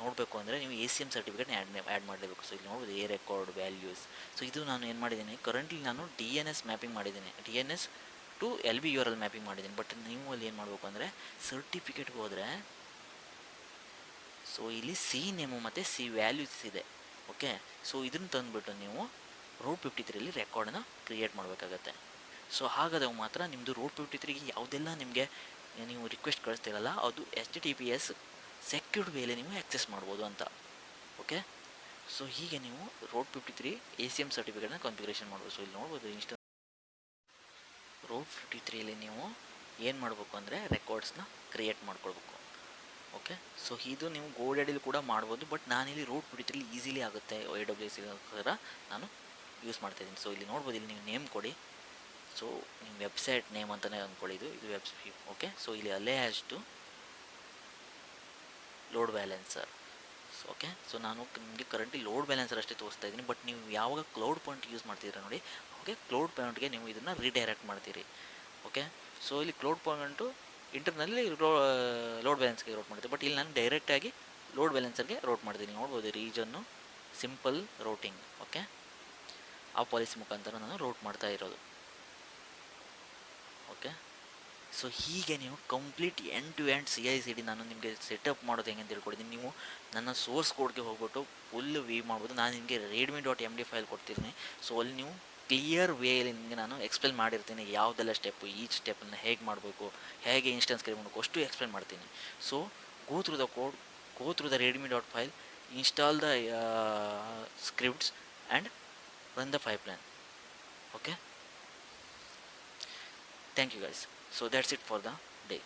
ನೋಡಬೇಕು ಅಂದರೆ ನೀವು ACM ಸರ್ಟಿಫಿಕೇಟ್ನ ಆ್ಯಡ್ ಮಾಡಲೇಬೇಕು. ಸೊ ಇಲ್ಲಿ ನೋಡ್ಬೋದು, ಎ ರೆಕಾರ್ಡ್ ವ್ಯಾಲ್ಯೂಸ್. ಸೊ ಇದು ನಾನು ಏನು ಮಾಡಿದ್ದೀನಿ, ಕರೆಂಟ್ಲಿ ನಾನು DNS ಮ್ಯಾಪಿಂಗ್ ಮಾಡಿದ್ದೀನಿ, DNS to LB URL mapping ಮಾಡಿದ್ದೀನಿ. ಬಟ್ ನೀವು ಅಲ್ಲಿ ಏನು ಮಾಡಬೇಕು ಅಂದರೆ ಸರ್ಟಿಫಿಕೇಟ್ಗೆ ಹೋದರೆ ಸೊ ಇಲ್ಲಿ C ನೇಮು ಮತ್ತು C ವ್ಯಾಲ್ಯೂಸ್ ಇದೆ. ಓಕೆ, ಸೊ ಇದನ್ನು ತಂದುಬಿಟ್ಟು ನೀವು ರೋಡ್ 53 ರೆಕಾರ್ಡನ್ನ ಕ್ರಿಯೇಟ್ ಮಾಡಬೇಕಾಗತ್ತೆ. ಸೊ ಹಾಗಾದಾಗ ಮಾತ್ರ ನಿಮ್ಮದು ರೋಡ್ 53ಗೆ ಯಾವುದೆಲ್ಲ ನಿಮಗೆ ನೀವು ರಿಕ್ವೆಸ್ಟ್ ಕಳಿಸ್ತಿರಲ್ಲ, ಅದು HTTPS ಸೆಕ್ಯೂರ್ಡ್ ವೇಲೆ ನೀವು ಆ್ಯಕ್ಸೆಸ್ ಮಾಡ್ಬೋದು ಅಂತ. ಓಕೆ, ಸೊ ಹೀಗೆ ನೀವು ರೋಡ್ 53 ACM ಸರ್ಟಿಫಿಕೇಟ್ನ ಕಾನ್ಫಿಗರೇಷನ್ ಮಾಡ್ಬೋದು. ಸೊ ಇಲ್ಲಿ ನೋಡ್ಬೋದು, ರೋಡ್ 53 ನೀವು ಏನು ಮಾಡಬೇಕು ಅಂದರೆ ರೆಕಾರ್ಡ್ಸ್ನ ಕ್ರಿಯೇಟ್ ಮಾಡ್ಕೊಳ್ಬೇಕು. ಓಕೆ, ಸೊ ಇದು ನೀವು GoDaddyಲಿ ಕೂಡ ಮಾಡ್ಬೋದು. ಬಟ್ ನಾನಿಲ್ಲಿ ರೋಡ್ 53 ಈಸಿಲಿ ಆಗುತ್ತೆ, AWS ನಾನು ಯೂಸ್ ಮಾಡ್ತಾಯಿದ್ದೀನಿ. ಸೊ ಇಲ್ಲಿ ನೋಡ್ಬೋದು, ಇಲ್ಲಿ ನೀವು ನೇಮ್ ಕೊಡಿ. ಸೊ ನಿಮ್ಮ ವೆಬ್ಸೈಟ್ ನೇಮ್ ಅಂತಲೇ ಅಂದ್ಕೊಳ್ಳಿ, ಇದು ವೆಬ್ಸೈಟ್. ಓಕೆ, ಸೊ ಇಲ್ಲಿ ಅಲ್ಲೇ ಅಷ್ಟು ಲೋಡ್ ಬ್ಯಾಲೆನ್ಸರ್. ಓಕೆ, ಸೊ ನಾನು ನಿಮಗೆ ಕರೆಂಟ್ಲಿ ಲೋಡ್ ಬ್ಯಾಲೆನ್ಸರ್ ಅಷ್ಟೇ ತೋರಿಸ್ತಾ ಇದ್ದೀನಿ. ಬಟ್ ನೀವು ಯಾವಾಗ ಕ್ಲೌಡ್ ಪಾಯಿಂಟ್ ಯೂಸ್ ಮಾಡ್ತಿದ್ದೀರಾ ನೋಡಿ, ಓಕೆ, ಕ್ಲೌಡ್ ಪಾಯಿಂಟ್ಗೆ ನೀವು ಇದನ್ನು ರೀಡೈರೆಕ್ಟ್ ಮಾಡ್ತೀರಿ. ಓಕೆ, ಸೊ ಇಲ್ಲಿ ಕ್ಲೌಡ್ ಪಾಯಿಂಟು ಇಂಟರ್ನಲ್ಲಿ ಲೋಡ್ ಬ್ಯಾಲೆನ್ಸ್ಗೆ ರೋಟ್ ಮಾಡ್ತೀವಿ. ಬಟ್ ಇಲ್ಲಿ ನಾನು ಡೈರೆಕ್ಟಾಗಿ ಲೋಡ್ ಬ್ಯಾಲೆನ್ಸರ್ಗೆ ರೋಟ್ ಮಾಡ್ತೀನಿ. ನೋಡ್ಬೋದು, ರೀಜನ್ನು ಸಿಂಪಲ್ ರೋಟಿಂಗ್. ಓಕೆ, ಆ ಪಾಲಿಸಿ ಮುಖಾಂತರ ನಾನು ರೋಟ್ ಮಾಡ್ತಾ ಇರೋದು. ಓಕೆ, ಸೊ ಹೀಗೆ ನೀವು complete end to end CI/CD ನಾನು ನಿಮಗೆ ಸೆಟಪ್ ಮಾಡೋದು ಹೆಂಗೆ ಅಂತ ಹೇಳ್ಕೊಡ್ತೀನಿ. ನೀವು ನನ್ನ ಸೋರ್ಸ್ ಕೋಡ್ಗೆ ಹೋಗ್ಬಿಟ್ಟು ಫುಲ್ ವೀವ್ ಮಾಡ್ಬೋದು. ನಾನು ನಿಮಗೆ readme.md ಫೈಲ್ ಕೊಡ್ತಿರ್ತೀನಿ. ಸೊ ಅಲ್ಲಿ ನೀವು ಕ್ಲಿಯರ್ ವೇಯಲ್ಲಿ ನಿಮಗೆ ನಾನು ಎಕ್ಸ್ಪ್ಲೇನ್ ಮಾಡಿರ್ತೀನಿ, ಯಾವುದೆಲ್ಲ ಸ್ಟೆಪ್ಪು, ಈಚ್ ಸ್ಟೆಪ್ಪನ್ನು ಹೇಗೆ ಮಾಡಬೇಕು, ಹೇಗೆ ಇನ್ಸ್ಟೆನ್ಸ್ ಕ್ರಿಯೇಟ್ ಮಾಡಬೇಕು, ಅಷ್ಟು ಎಕ್ಸ್ಪ್ಲೇನ್ ಮಾಡ್ತೀನಿ. So go through the code, go through the readme.md file, install the scripts and run the pipeline. Okay, thank you guys. So that's it for the day.